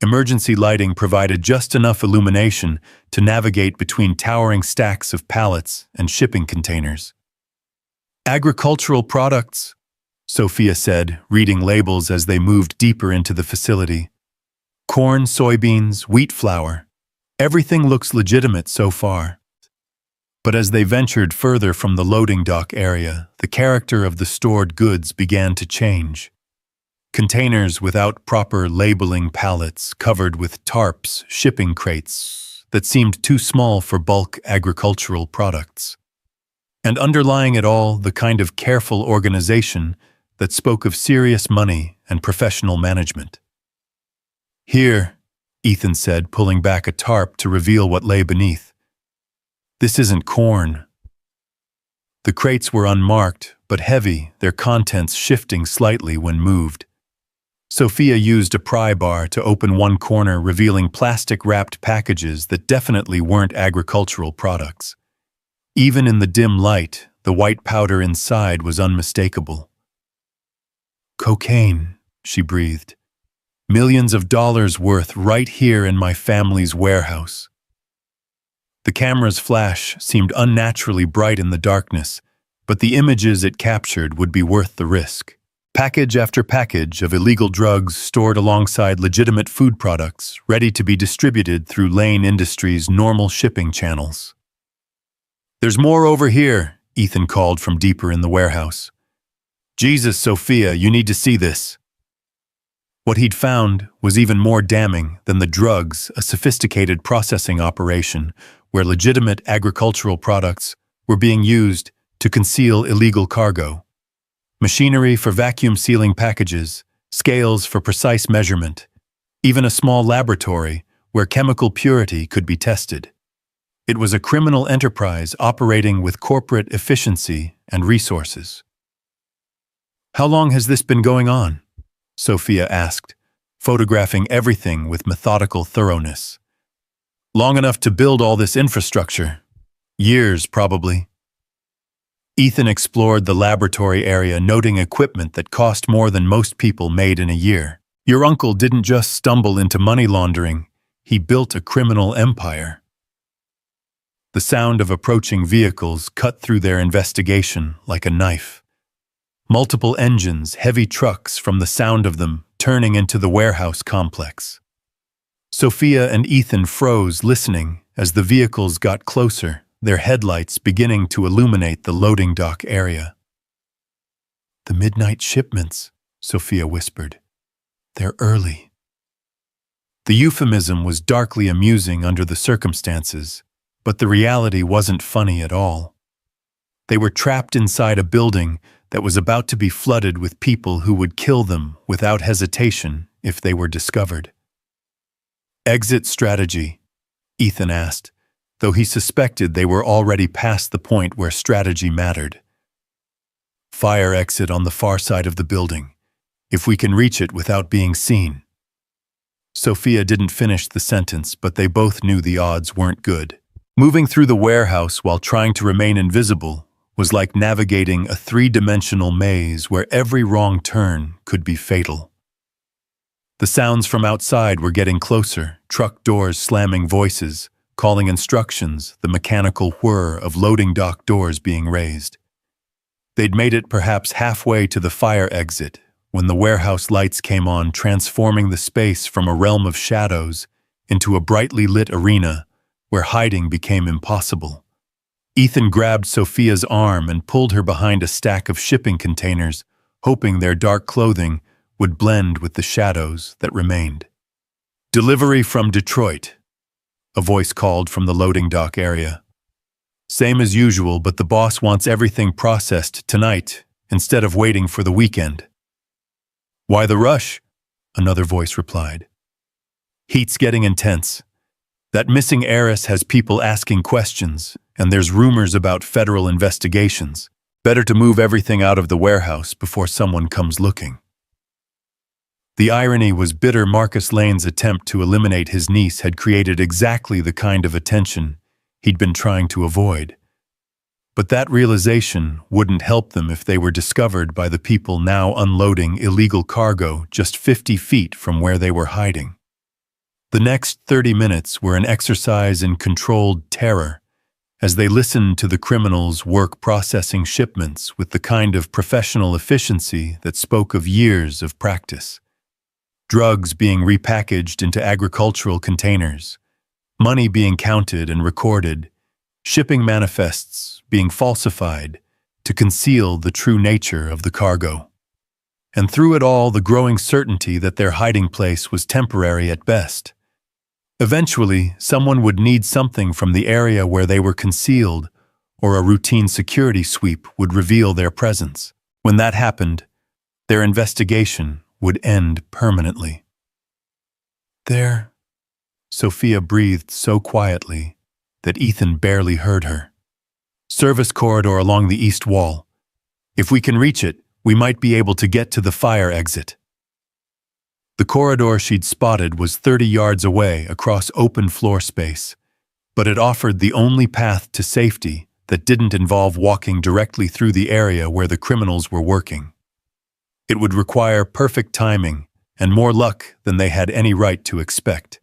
Emergency lighting provided just enough illumination to navigate between towering stacks of pallets and shipping containers. Agricultural products, Sophia said, reading labels as they moved deeper into the facility. Corn, soybeans, wheat flour. Everything looks legitimate so far. But as they ventured further from the loading dock area, the character of the stored goods began to change. Containers without proper labeling, pallets covered with tarps, shipping crates that seemed too small for bulk agricultural products. And underlying it all, the kind of careful organization that spoke of serious money and professional management. Here, Ethan said, pulling back a tarp to reveal what lay beneath. This isn't corn. The crates were unmarked, but heavy, their contents shifting slightly when moved. Sophia used a pry bar to open one corner, revealing plastic-wrapped packages that definitely weren't agricultural products. Even in the dim light, the white powder inside was unmistakable. Cocaine, she breathed. Millions of dollars worth right here in my family's warehouse. The camera's flash seemed unnaturally bright in the darkness, but the images it captured would be worth the risk. Package after package of illegal drugs stored alongside legitimate food products, ready to be distributed through Lane Industries' normal shipping channels. There's more over here, Ethan called from deeper in the warehouse. Jesus, Sophia, you need to see this. What he'd found was even more damning than the drugs, a sophisticated processing operation where legitimate agricultural products were being used to conceal illegal cargo. Machinery for vacuum sealing packages, scales for precise measurement, even a small laboratory where chemical purity could be tested. It was a criminal enterprise operating with corporate efficiency and resources. How long has this been going on? Sophia asked, photographing everything with methodical thoroughness. Long enough to build all this infrastructure. Years, probably. Ethan explored the laboratory area, noting equipment that cost more than most people made in a year. Your uncle didn't just stumble into money laundering, he built a criminal empire. The sound of approaching vehicles cut through their investigation like a knife. Multiple engines, heavy trucks from the sound of them turning into the warehouse complex. Sophia and Ethan froze, listening as the vehicles got closer, their headlights beginning to illuminate the loading dock area. The midnight shipments, Sophia whispered. They're early. The euphemism was darkly amusing under the circumstances, but the reality wasn't funny at all. They were trapped inside a building that was about to be flooded with people who would kill them without hesitation if they were discovered. Exit strategy, Ethan asked, though he suspected they were already past the point where strategy mattered. Fire exit on the far side of the building, if we can reach it without being seen. Sophia didn't finish the sentence, but they both knew the odds weren't good. Moving through the warehouse while trying to remain invisible was like navigating a three-dimensional maze where every wrong turn could be fatal. The sounds from outside were getting closer, truck doors slamming, voices calling instructions, the mechanical whir of loading dock doors being raised. They'd made it perhaps halfway to the fire exit when the warehouse lights came on, transforming the space from a realm of shadows into a brightly lit arena where hiding became impossible. Ethan grabbed Sophia's arm and pulled her behind a stack of shipping containers, hoping their dark clothing would blend with the shadows that remained. "Delivery from Detroit," a voice called from the loading dock area. "Same as usual, but the boss wants everything processed tonight instead of waiting for the weekend." "Why the rush?" another voice replied. "Heat's getting intense. That missing heiress has people asking questions, and there's rumors about federal investigations. Better to move everything out of the warehouse before someone comes looking." The irony was bitter. Marcus Lane's attempt to eliminate his niece had created exactly the kind of attention he'd been trying to avoid. But that realization wouldn't help them if they were discovered by the people now unloading illegal cargo just 50 feet from where they were hiding. The next 30 minutes were an exercise in controlled terror as they listened to the criminals work processing shipments with the kind of professional efficiency that spoke of years of practice. Drugs being repackaged into agricultural containers, money being counted and recorded, shipping manifests being falsified to conceal the true nature of the cargo. And through it all, the growing certainty that their hiding place was temporary at best. Eventually, someone would need something from the area where they were concealed, or a routine security sweep would reveal their presence. When that happened, their investigation would end permanently. "There," Sophia breathed so quietly that Ethan barely heard her. "Service corridor along the east wall. If we can reach it, we might be able to get to the fire exit." The corridor she'd spotted was 30 yards away across open floor space, but it offered the only path to safety that didn't involve walking directly through the area where the criminals were working. It would require perfect timing and more luck than they had any right to expect.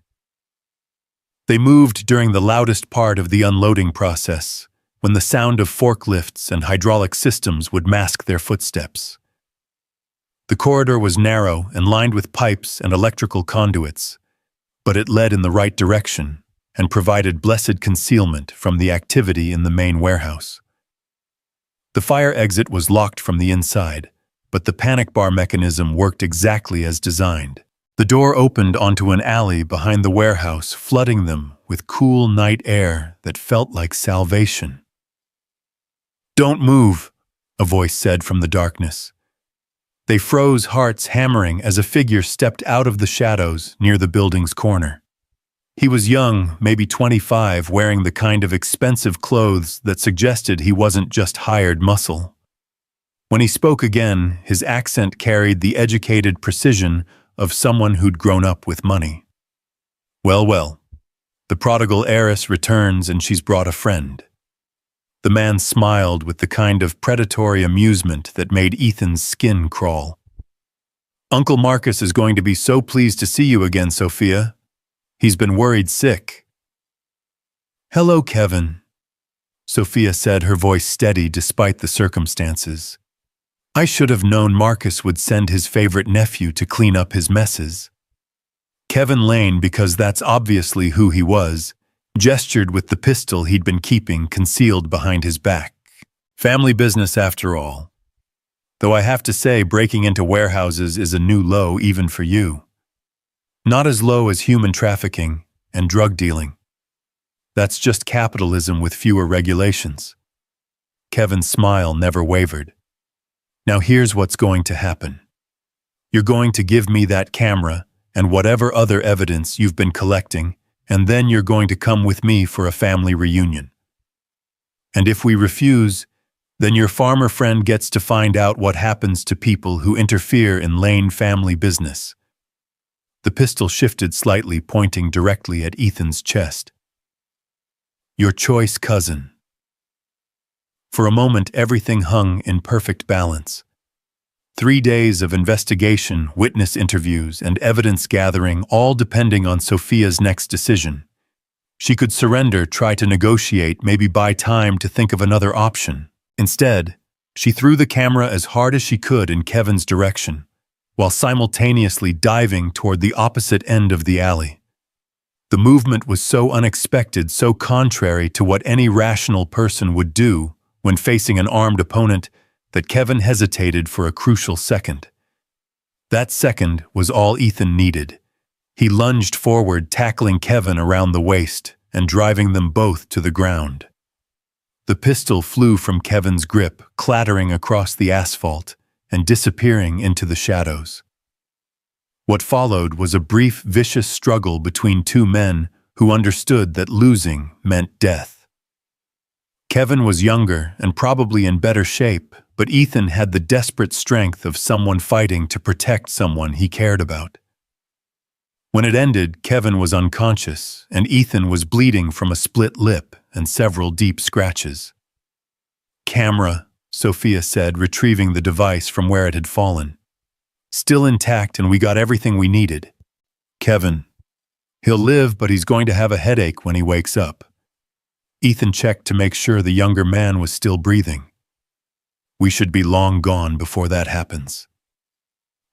They moved during the loudest part of the unloading process, when the sound of forklifts and hydraulic systems would mask their footsteps. The corridor was narrow and lined with pipes and electrical conduits, but it led in the right direction and provided blessed concealment from the activity in the main warehouse. The fire exit was locked from the inside, but the panic bar mechanism worked exactly as designed. The door opened onto an alley behind the warehouse, flooding them with cool night air that felt like salvation. "Don't move," a voice said from the darkness. They froze, hearts hammering, as a figure stepped out of the shadows near the building's corner. He was young, maybe 25, wearing the kind of expensive clothes that suggested he wasn't just hired muscle. When he spoke again, his accent carried the educated precision of someone who'd grown up with money. "Well, well, the prodigal heiress returns and she's brought a friend." The man smiled with the kind of predatory amusement that made Ethan's skin crawl. "Uncle Marcus is going to be so pleased to see you again, Sophia. He's been worried sick." "Hello, Kevin," Sophia said, her voice steady despite the circumstances. "I should have known Marcus would send his favorite nephew to clean up his messes." Kevin Lane, because that's obviously who he was, gestured with the pistol he'd been keeping concealed behind his back. "Family business after all. Though I have to say, breaking into warehouses is a new low even for you. Not as low as human trafficking and drug dealing. That's just capitalism with fewer regulations." Kevin's smile never wavered. "Now here's what's going to happen. You're going to give me that camera and whatever other evidence you've been collecting, and then you're going to come with me for a family reunion. And if we refuse, then your farmer friend gets to find out what happens to people who interfere in Lane family business." The pistol shifted slightly, pointing directly at Ethan's chest. "Your choice, cousin." For a moment, everything hung in perfect balance. 3 days of investigation, witness interviews, and evidence gathering, all depending on Sophia's next decision. She could surrender, try to negotiate, maybe buy time to think of another option. Instead, she threw the camera as hard as she could in Kevin's direction, while simultaneously diving toward the opposite end of the alley. The movement was so unexpected, so contrary to what any rational person would do when facing an armed opponent, that Kevin hesitated for a crucial second. That second was all Ethan needed. He lunged forward, tackling Kevin around the waist and driving them both to the ground. The pistol flew from Kevin's grip, clattering across the asphalt and disappearing into the shadows. What followed was a brief, vicious struggle between two men who understood that losing meant death. Kevin was younger and probably in better shape, but Ethan had the desperate strength of someone fighting to protect someone he cared about. When it ended, Kevin was unconscious, and Ethan was bleeding from a split lip and several deep scratches. "Camera," Sophia said, retrieving the device from where it had fallen. "Still intact, and we got everything we needed." "Kevin. He'll live, but he's going to have a headache when he wakes up." Ethan checked to make sure the younger man was still breathing. "We should be long gone before that happens."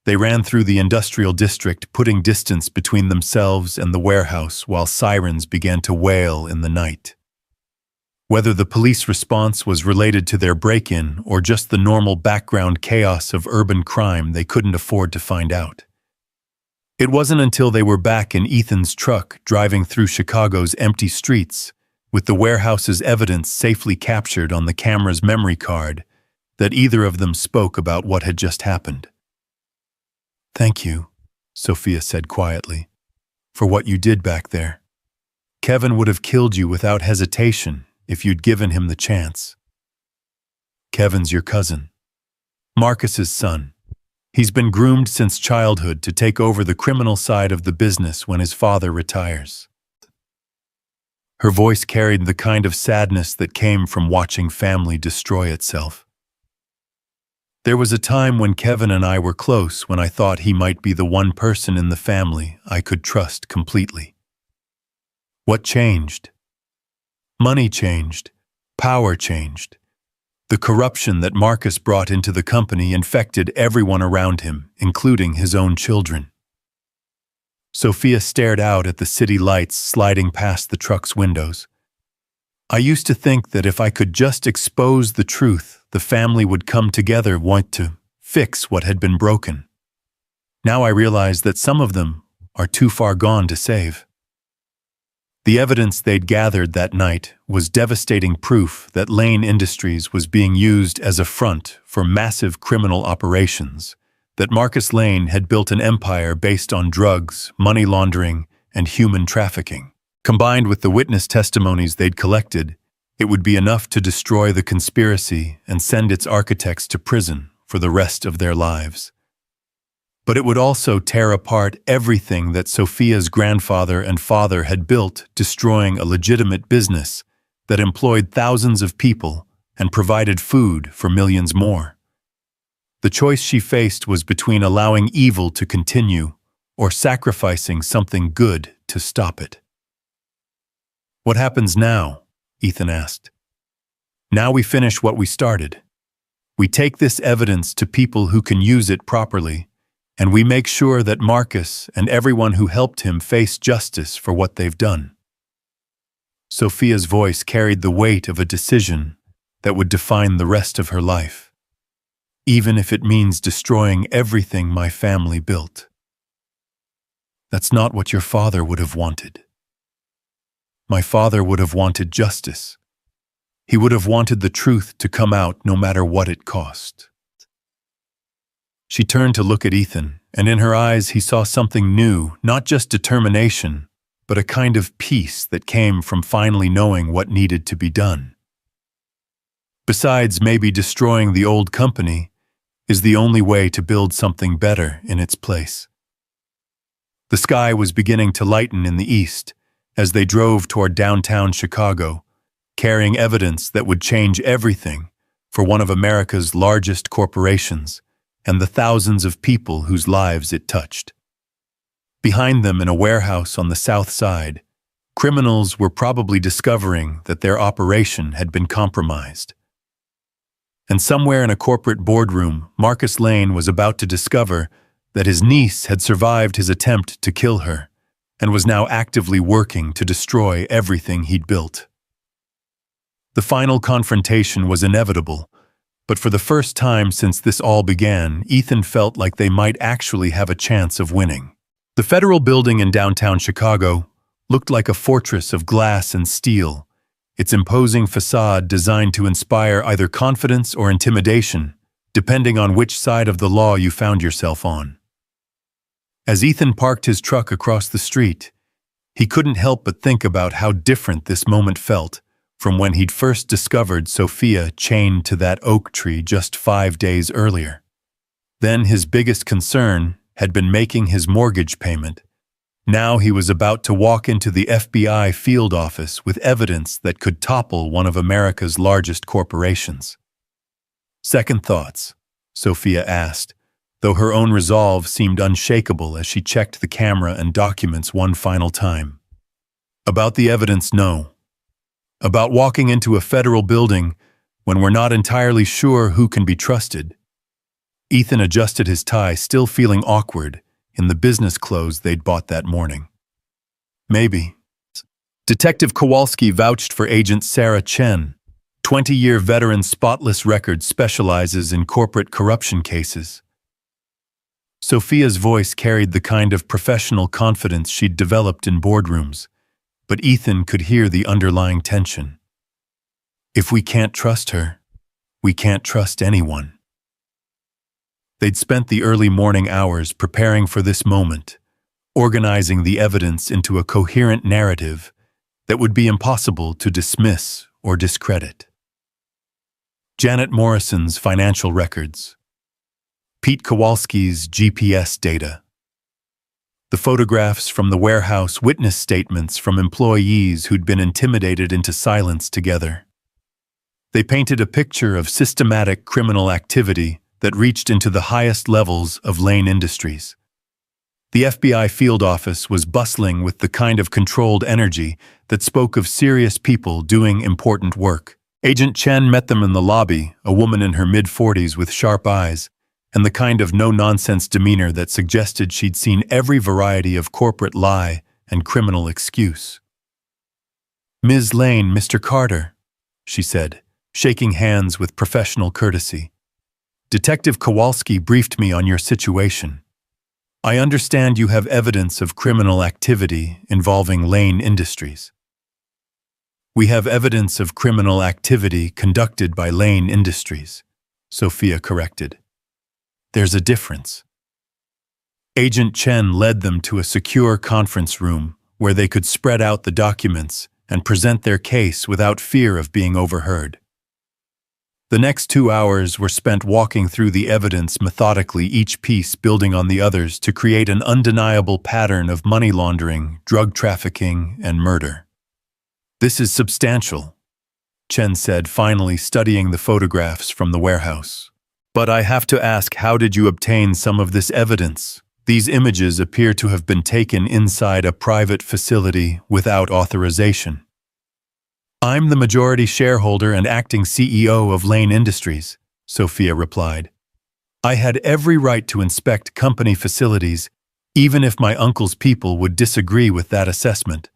They ran through the industrial district, putting distance between themselves and the warehouse while sirens began to wail in the night. Whether the police response was related to their break-in or just the normal background chaos of urban crime, they couldn't afford to find out. It wasn't until they were back in Ethan's truck driving through Chicago's empty streets, with the warehouse's evidence safely captured on the camera's memory card, that either of them spoke about what had just happened. "Thank you," Sophia said quietly, "for what you did back there. Kevin would have killed you without hesitation if you'd given him the chance." "Kevin's your cousin. Marcus's son. He's been groomed since childhood to take over the criminal side of the business when his father retires." Her voice carried the kind of sadness that came from watching family destroy itself. "There was a time when Kevin and I were close, when I thought he might be the one person in the family I could trust completely." What changed? Money changed. Power changed. The corruption that Marcus brought into the company infected everyone around him, including his own children. Sophia stared out at the city lights sliding past the truck's windows. "I used to think that if I could just expose the truth, the family would come together, want to fix what had been broken. Now I realize that some of them are too far gone to save." The evidence they'd gathered that night was devastating proof that Lane Industries was being used as a front for massive criminal operations, that Marcus Lane had built an empire based on drugs, money laundering, and human trafficking. Combined with the witness testimonies they'd collected, it would be enough to destroy the conspiracy and send its architects to prison for the rest of their lives. But it would also tear apart everything that Sophia's grandfather and father had built, destroying a legitimate business that employed thousands of people and provided food for millions more. The choice she faced was between allowing evil to continue or sacrificing something good to stop it. "What happens now?" Ethan asked. "Now we finish what we started. We take this evidence to people who can use it properly, and we make sure that Marcus and everyone who helped him face justice for what they've done." Sophia's voice carried the weight of a decision that would define the rest of her life, even if it means destroying everything my family built. "That's not what your father would have wanted. My father would have wanted justice. He would have wanted the truth to come out no matter what it cost." She turned to look at Ethan, and in her eyes he saw something new, not just determination, but a kind of peace that came from finally knowing what needed to be done. Besides, maybe destroying the old company is the only way to build something better in its place. The sky was beginning to lighten in the east as they drove toward downtown Chicago, carrying evidence that would change everything for one of America's largest corporations and the thousands of people whose lives it touched. Behind them in a warehouse on the south side, criminals were probably discovering that their operation had been compromised. And somewhere in a corporate boardroom, Marcus Lane was about to discover that his niece had survived his attempt to kill her and was now actively working to destroy everything he'd built. The final confrontation was inevitable, but for the first time since this all began, Ethan felt like they might actually have a chance of winning. The federal building in downtown Chicago looked like a fortress of glass and steel, its imposing facade designed to inspire either confidence or intimidation, depending on which side of the law you found yourself on. As Ethan parked his truck across the street, he couldn't help but think about how different this moment felt from when he'd first discovered Sophia chained to that oak tree just 5 days earlier. Then his biggest concern had been making his mortgage payment. Now he was about to walk into the FBI field office with evidence that could topple one of America's largest corporations. Second thoughts, Sophia asked, though her own resolve seemed unshakable as she checked the camera and documents one final time. About the evidence, no. About walking into a federal building when we're not entirely sure who can be trusted. Ethan adjusted his tie, still feeling awkward, in the business clothes they'd bought that morning. Maybe. Detective Kowalski vouched for Agent Sarah Chen. 20-year veteran, spotless record, specializes in corporate corruption cases. Sophia's voice carried the kind of professional confidence she'd developed in boardrooms, but Ethan could hear the underlying tension. If we can't trust her, we can't trust anyone. They'd spent the early morning hours preparing for this moment, organizing the evidence into a coherent narrative that would be impossible to dismiss or discredit. Janet Morrison's financial records, Pete Kowalski's GPS data, the photographs from the warehouse, witness statements from employees who'd been intimidated into silence together. They painted a picture of systematic criminal activity that reached into the highest levels of Lane Industries. The FBI field office was bustling with the kind of controlled energy that spoke of serious people doing important work. Agent Chen met them in the lobby, a woman in her mid-40s with sharp eyes, and the kind of no-nonsense demeanor that suggested she'd seen every variety of corporate lie and criminal excuse. "Ms. Lane, Mr. Carter," she said, shaking hands with professional courtesy. "Detective Kowalski briefed me on your situation. I understand you have evidence of criminal activity involving Lane Industries." "We have evidence of criminal activity conducted by Lane Industries," Sophia corrected. "There's a difference." Agent Chen led them to a secure conference room where they could spread out the documents and present their case without fear of being overheard. The next 2 hours were spent walking through the evidence methodically, each piece building on the others to create an undeniable pattern of money laundering, drug trafficking, and murder. "This is substantial," Chen said, finally studying the photographs from the warehouse. "But I have to ask, how did you obtain some of this evidence? These images appear to have been taken inside a private facility without authorization." "I'm the majority shareholder and acting CEO of Lane Industries," Sophia replied. "I had every right to inspect company facilities, even if my uncle's people would disagree with that assessment.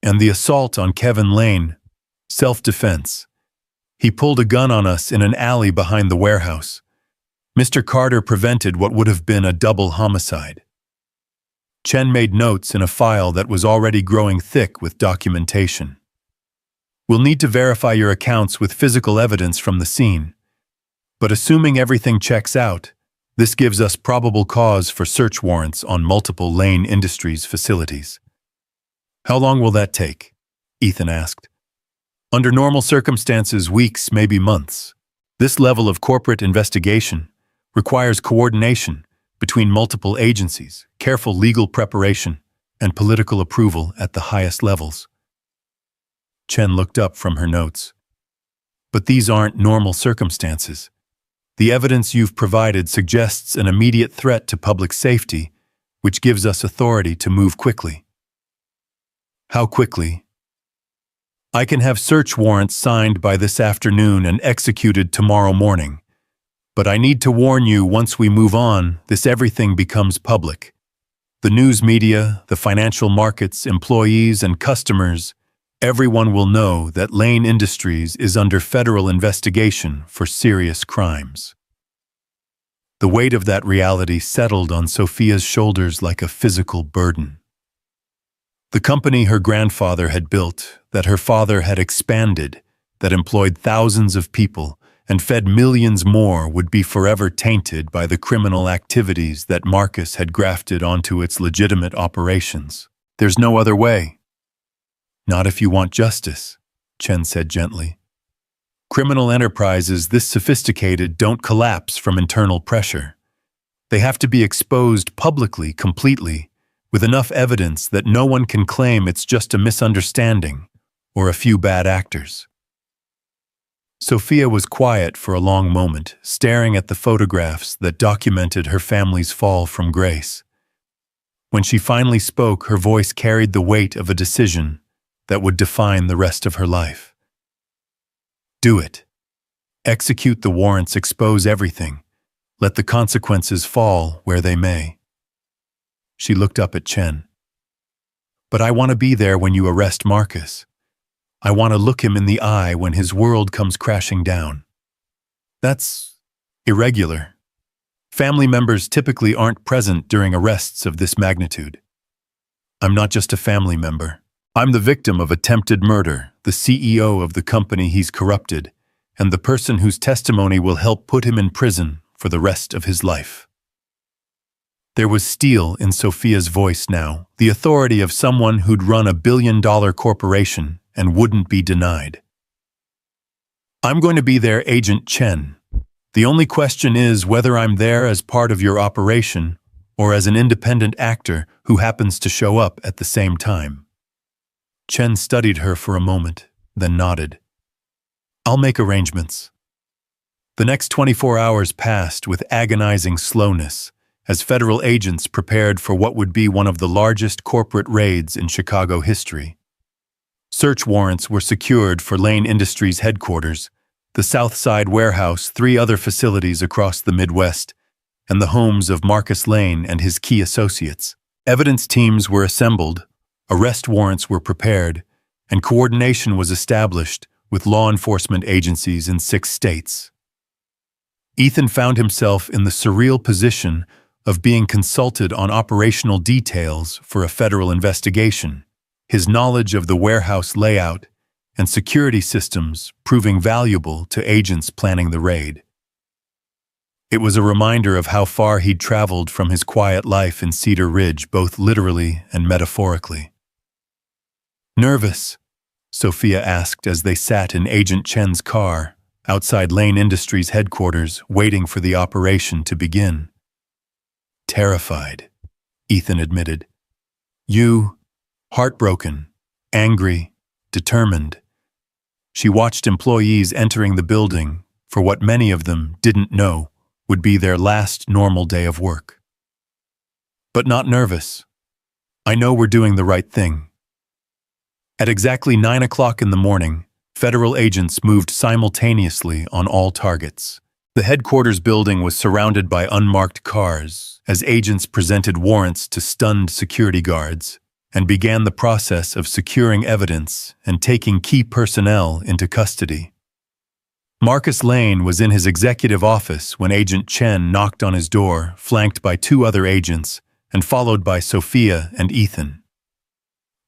And the assault on Kevin Lane, self-defense. He pulled a gun on us in an alley behind the warehouse. Mr. Carter prevented what would have been a double homicide." Chen made notes in a file that was already growing thick with documentation. "We'll need to verify your accounts with physical evidence from the scene. But assuming everything checks out, this gives us probable cause for search warrants on multiple Lane Industries facilities." "How long will that take?" Ethan asked. "Under normal circumstances, weeks, maybe months. This level of corporate investigation requires coordination between multiple agencies, careful legal preparation, and political approval at the highest levels." Chen looked up from her notes. But these aren't normal circumstances. The evidence you've provided suggests an immediate threat to public safety, which gives us authority to move quickly. How quickly? I can have search warrants signed by this afternoon and executed tomorrow morning. But I need to warn you, once we move on, everything becomes public. The news media, the financial markets, employees, and customers, everyone will know that Lane Industries is under federal investigation for serious crimes. The weight of that reality settled on Sophia's shoulders like a physical burden. The company her grandfather had built, that her father had expanded, that employed thousands of people and fed millions more, would be forever tainted by the criminal activities that Marcus had grafted onto its legitimate operations. There's no other way. Not if you want justice, Chen said gently. Criminal enterprises this sophisticated don't collapse from internal pressure. They have to be exposed publicly, completely, with enough evidence that no one can claim it's just a misunderstanding or a few bad actors. Sophia was quiet for a long moment, staring at the photographs that documented her family's fall from grace. When she finally spoke, her voice carried the weight of a decision that would define the rest of her life. Do it. Execute the warrants, expose everything. Let the consequences fall where they may. She looked up at Chen. But I want to be there when you arrest Marcus. I want to look him in the eye when his world comes crashing down. That's irregular. Family members typically aren't present during arrests of this magnitude. I'm not just a family member. I'm the victim of attempted murder, the CEO of the company he's corrupted, and the person whose testimony will help put him in prison for the rest of his life. There was steel in Sophia's voice now, the authority of someone who'd run a billion-dollar corporation and wouldn't be denied. I'm going to be there, Agent Chen. The only question is whether I'm there as part of your operation or as an independent actor who happens to show up at the same time. Chen studied her for a moment, then nodded. I'll make arrangements. The next 24 hours passed with agonizing slowness as federal agents prepared for what would be one of the largest corporate raids in Chicago history. Search warrants were secured for Lane Industries headquarters, the South Side warehouse, 3 other facilities across the Midwest, and the homes of Marcus Lane and his key associates. Evidence teams were assembled, arrest warrants were prepared, and coordination was established with law enforcement agencies in 6 states. Ethan found himself in the surreal position of being consulted on operational details for a federal investigation, his knowledge of the warehouse layout and security systems proving valuable to agents planning the raid. It was a reminder of how far he'd traveled from his quiet life in Cedar Ridge, both literally and metaphorically. Nervous? Sophia asked as they sat in Agent Chen's car outside Lane Industries headquarters, waiting for the operation to begin. Terrified, Ethan admitted. You, heartbroken, angry, determined. She watched employees entering the building for what many of them didn't know would be their last normal day of work. But not nervous. I know we're doing the right thing. At exactly 9 o'clock in the morning, federal agents moved simultaneously on all targets. The headquarters building was surrounded by unmarked cars as agents presented warrants to stunned security guards and began the process of securing evidence and taking key personnel into custody. Marcus Lane was in his executive office when Agent Chen knocked on his door, flanked by 2 other agents and followed by Sophia and Ethan.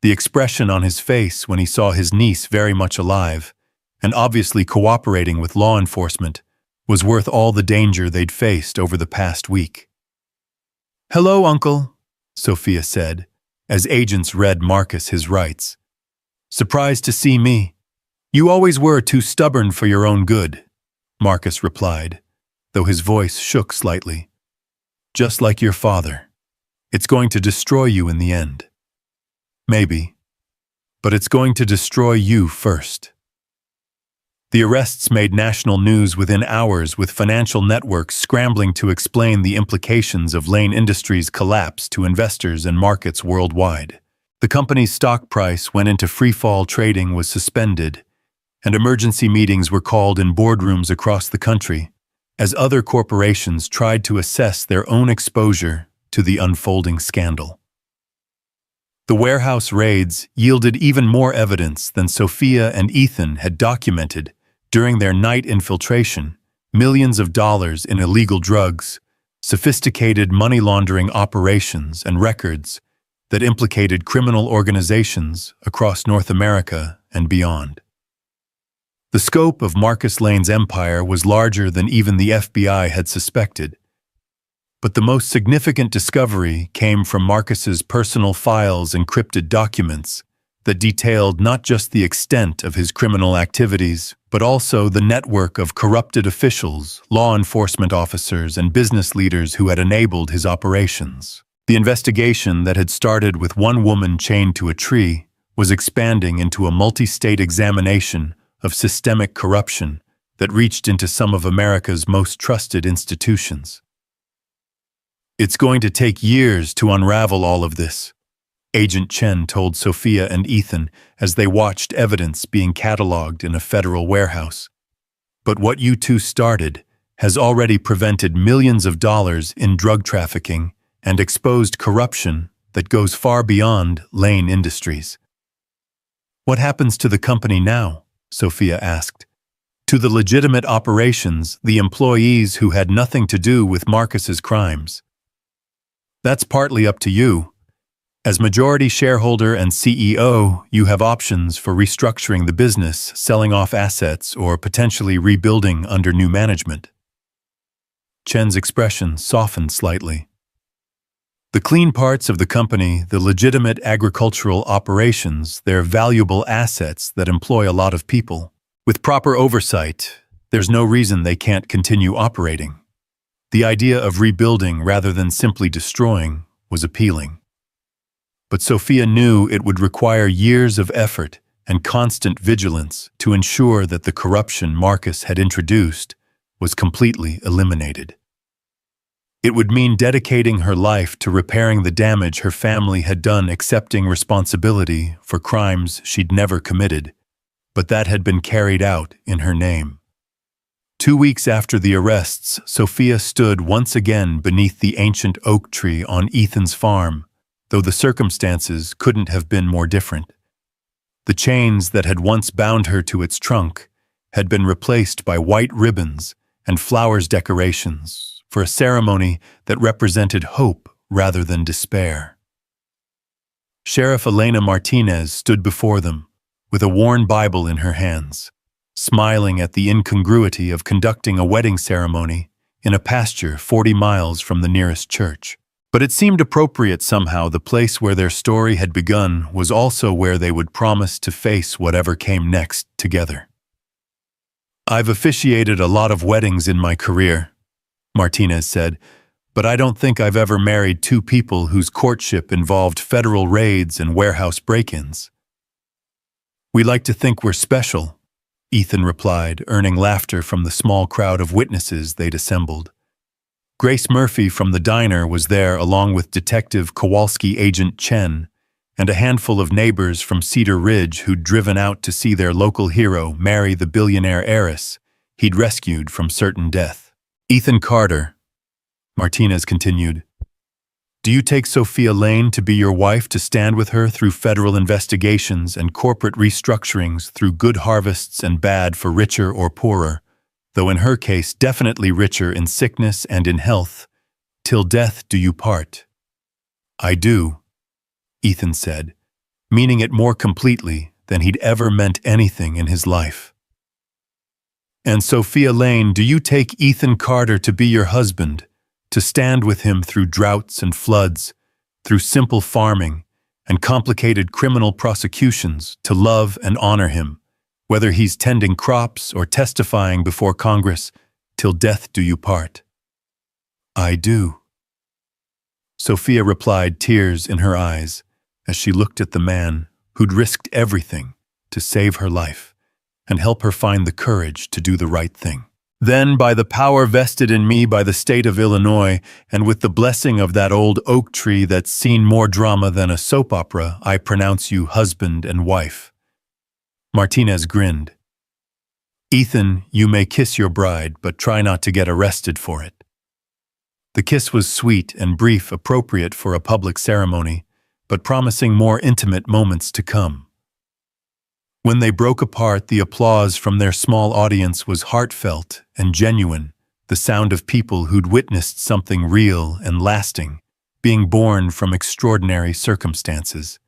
The expression on his face when he saw his niece very much alive and obviously cooperating with law enforcement was worth all the danger they'd faced over the past week. "Hello, Uncle," Sophia said, as agents read Marcus his rights. "Surprised to see me? You always were too stubborn for your own good," Marcus replied, though his voice shook slightly. "Just like your father. It's going to destroy you in the end." "Maybe." But it's going to destroy you first. The arrests made national news within hours, with financial networks scrambling to explain the implications of Lane Industries' collapse to investors and markets worldwide. The company's stock price went into freefall, trading was suspended, and emergency meetings were called in boardrooms across the country as other corporations tried to assess their own exposure to the unfolding scandal. The warehouse raids yielded even more evidence than Sophia and Ethan had documented during their night infiltration: millions of dollars in illegal drugs, sophisticated money laundering operations, and records that implicated criminal organizations across North America and beyond. The scope of Marcus Lane's empire was larger than even the FBI had suspected. But the most significant discovery came from Marcus's personal files, encrypted documents that detailed not just the extent of his criminal activities, but also the network of corrupted officials, law enforcement officers, and business leaders who had enabled his operations. The investigation that had started with one woman chained to a tree was expanding into a multi-state examination of systemic corruption that reached into some of America's most trusted institutions. "It's going to take years to unravel all of this," Agent Chen told Sophia and Ethan as they watched evidence being cataloged in a federal warehouse. "But what you two started has already prevented millions of dollars in drug trafficking and exposed corruption that goes far beyond Lane Industries." "What happens to the company now?" Sophia asked. "To the legitimate operations, the employees who had nothing to do with Marcus's crimes?" "That's partly up to you. As majority shareholder and CEO, you have options for restructuring the business, selling off assets, or potentially rebuilding under new management." Chen's expression softened slightly. "The clean parts of the company, the legitimate agricultural operations, they're valuable assets that employ a lot of people. With proper oversight, there's no reason they can't continue operating." The idea of rebuilding rather than simply destroying was appealing. But Sophia knew it would require years of effort and constant vigilance to ensure that the corruption Marcus had introduced was completely eliminated. It would mean dedicating her life to repairing the damage her family had done, accepting responsibility for crimes she'd never committed, but that had been carried out in her name. 2 weeks after the arrests, Sophia stood once again beneath the ancient oak tree on Ethan's farm, though the circumstances couldn't have been more different. The chains that had once bound her to its trunk had been replaced by white ribbons and flowers decorations for a ceremony that represented hope rather than despair. Sheriff Elena Martinez stood before them, with a worn Bible in her hands, smiling at the incongruity of conducting a wedding ceremony in a pasture 40 miles from the nearest church. But it seemed appropriate somehow. The place where their story had begun was also where they would promise to face whatever came next together. "I've officiated a lot of weddings in my career," Martinez said, "but I don't think I've ever married two people whose courtship involved federal raids and warehouse break-ins." "We like to think we're special," Ethan replied, earning laughter from the small crowd of witnesses they'd assembled. Grace Murphy from the diner was there, along with Detective Kowalski Agent Chen, and a handful of neighbors from Cedar Ridge who'd driven out to see their local hero marry the billionaire heiress he'd rescued from certain death. "Ethan Carter," Martinez continued, "do you take Sophia Lane to be your wife, to stand with her through federal investigations and corporate restructurings, through good harvests and bad for richer or poorer, though in her case definitely richer in sickness and in health, till death do you part?" "I do," Ethan said, meaning it more completely than he'd ever meant anything in his life. "And Sophia Lane, do you take Ethan Carter to be your husband, to stand with him through droughts and floods, through simple farming and complicated criminal prosecutions, to love and honor him, whether he's tending crops or testifying before Congress, till death do you part?" "I do," Sophia replied, tears in her eyes, as she looked at the man who'd risked everything to save her life and help her find the courage to do the right thing. Then, by the power vested in me by the state of Illinois, and with the blessing of that old oak tree that's seen more drama than a soap opera, I pronounce you husband and wife." Martinez grinned. "Ethan, you may kiss your bride, but try not to get arrested for it." The kiss was sweet and brief, appropriate for a public ceremony, but promising more intimate moments to come. When they broke apart, the applause from their small audience was heartfelt and genuine, the sound of people who'd witnessed something real and lasting, being born from extraordinary circumstances.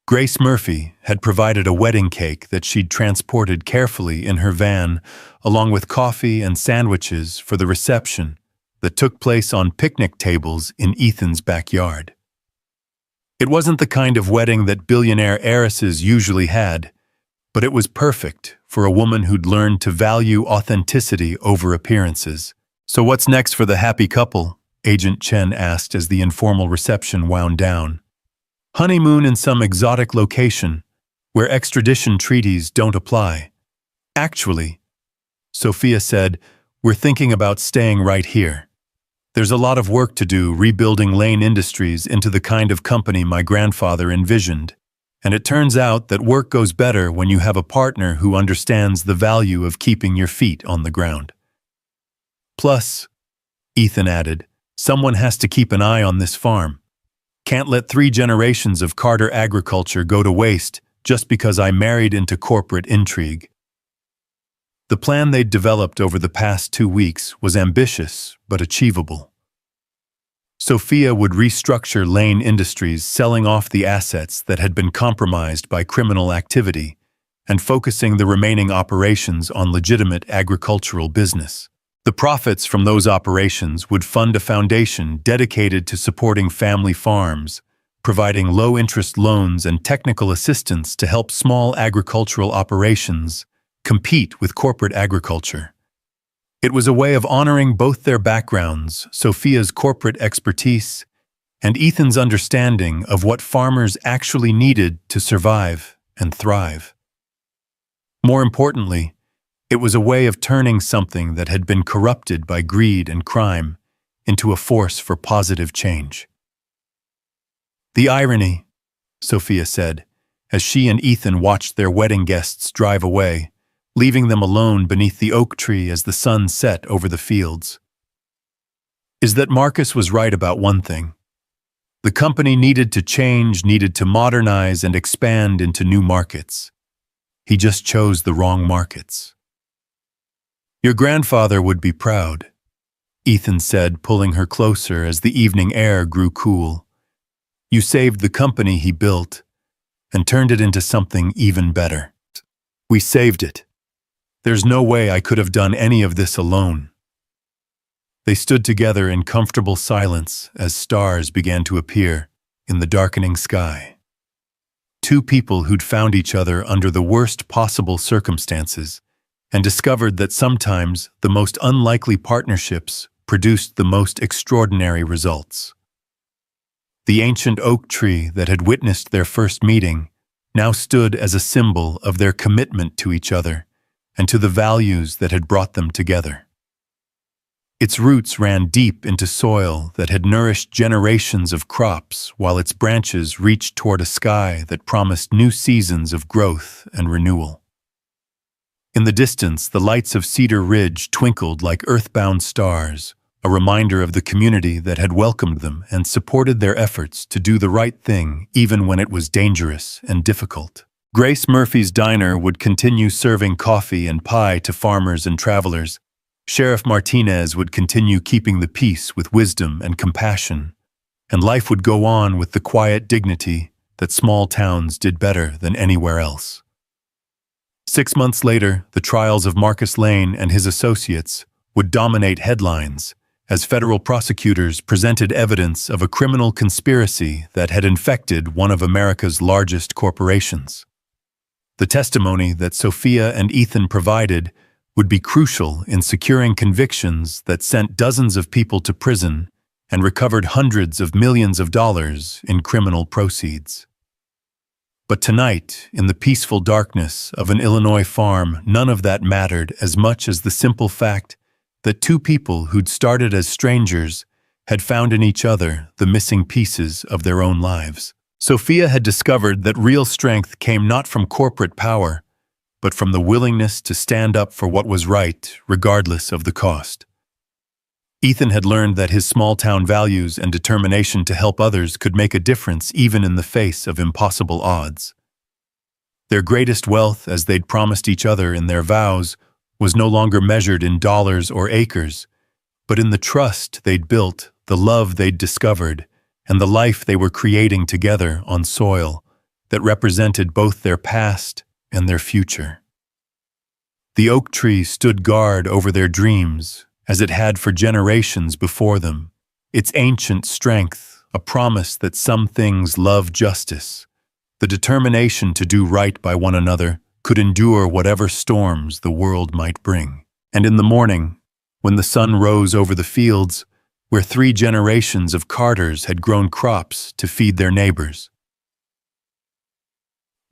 Grace Murphy had provided a wedding cake that she'd transported carefully in her van, along with coffee and sandwiches for the reception that took place on picnic tables in Ethan's backyard. It wasn't the kind of wedding that billionaire heiresses usually had, but it was perfect for a woman who'd learned to value authenticity over appearances. "So what's next for the happy couple?" Agent Chen asked as the informal reception wound down. "Honeymoon in some exotic location, where extradition treaties don't apply." "Actually," Sophia said, "we're thinking about staying right here. There's a lot of work to do rebuilding Lane Industries into the kind of company my grandfather envisioned, and it turns out that work goes better when you have a partner who understands the value of keeping your feet on the ground. Plus," Ethan added, "someone has to keep an eye on this farm. Can't let 3 generations of Carter agriculture go to waste just because I married into corporate intrigue." The plan they'd developed over the past 2 weeks was ambitious but achievable. Sophia would restructure Lane Industries, selling off the assets that had been compromised by criminal activity and focusing the remaining operations on legitimate agricultural business. The profits from those operations would fund a foundation dedicated to supporting family farms, providing low-interest loans and technical assistance to help small agricultural operations compete with corporate agriculture. It was a way of honoring both their backgrounds, Sophia's corporate expertise and Ethan's understanding of what farmers actually needed to survive and thrive. More importantly, it was a way of turning something that had been corrupted by greed and crime into a force for positive change. "The irony," Sophia said, as she and Ethan watched their wedding guests drive away, leaving them alone beneath the oak tree as the sun set over the fields, "is that Marcus was right about one thing. The company needed to change, needed to modernize and expand into new markets. He just chose the wrong markets." "Your grandfather would be proud," Ethan said, pulling her closer as the evening air grew cool. "You saved the company he built and turned it into something even better." "We saved it. There's no way I could have done any of this alone." They stood together in comfortable silence as stars began to appear in the darkening sky. 2 people who'd found each other under the worst possible circumstances and discovered that sometimes the most unlikely partnerships produced the most extraordinary results. The ancient oak tree that had witnessed their first meeting now stood as a symbol of their commitment to each other and to the values that had brought them together. Its roots ran deep into soil that had nourished generations of crops, while its branches reached toward a sky that promised new seasons of growth and renewal. In the distance, the lights of Cedar Ridge twinkled like earthbound stars, a reminder of the community that had welcomed them and supported their efforts to do the right thing even when it was dangerous and difficult. Grace Murphy's diner would continue serving coffee and pie to farmers and travelers. Sheriff Martinez would continue keeping the peace with wisdom and compassion, and life would go on with the quiet dignity that small towns did better than anywhere else. 6 months later, the trials of Marcus Lane and his associates would dominate headlines as federal prosecutors presented evidence of a criminal conspiracy that had infected one of America's largest corporations. The testimony that Sophia and Ethan provided would be crucial in securing convictions that sent dozens of people to prison and recovered hundreds of millions of dollars in criminal proceeds. But tonight, in the peaceful darkness of an Illinois farm, none of that mattered as much as the simple fact that two people who'd started as strangers had found in each other the missing pieces of their own lives. Sophia had discovered that real strength came not from corporate power, but from the willingness to stand up for what was right, regardless of the cost. Ethan had learned that his small-town values and determination to help others could make a difference even in the face of impossible odds. Their greatest wealth, as they'd promised each other in their vows, was no longer measured in dollars or acres, but in the trust they'd built, the love they'd discovered, and the life they were creating together on soil that represented both their past and their future. The oak tree stood guard over their dreams, as it had for generations before them, its ancient strength, a promise that some things love justice, the determination to do right by one another, could endure whatever storms the world might bring. And in the morning, when the sun rose over the fields, where 3 generations of carters had grown crops to feed their neighbors,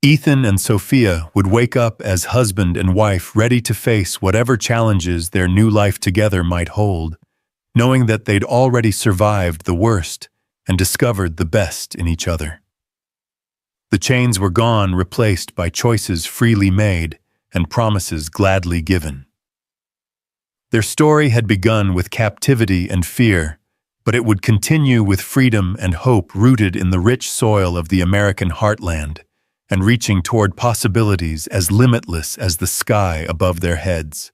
Ethan and Sophia would wake up as husband and wife, ready to face whatever challenges their new life together might hold, knowing that they'd already survived the worst and discovered the best in each other. The chains were gone, replaced by choices freely made and promises gladly given. Their story had begun with captivity and fear, but it would continue with freedom and hope rooted in the rich soil of the American heartland, and reaching toward possibilities as limitless as the sky above their heads.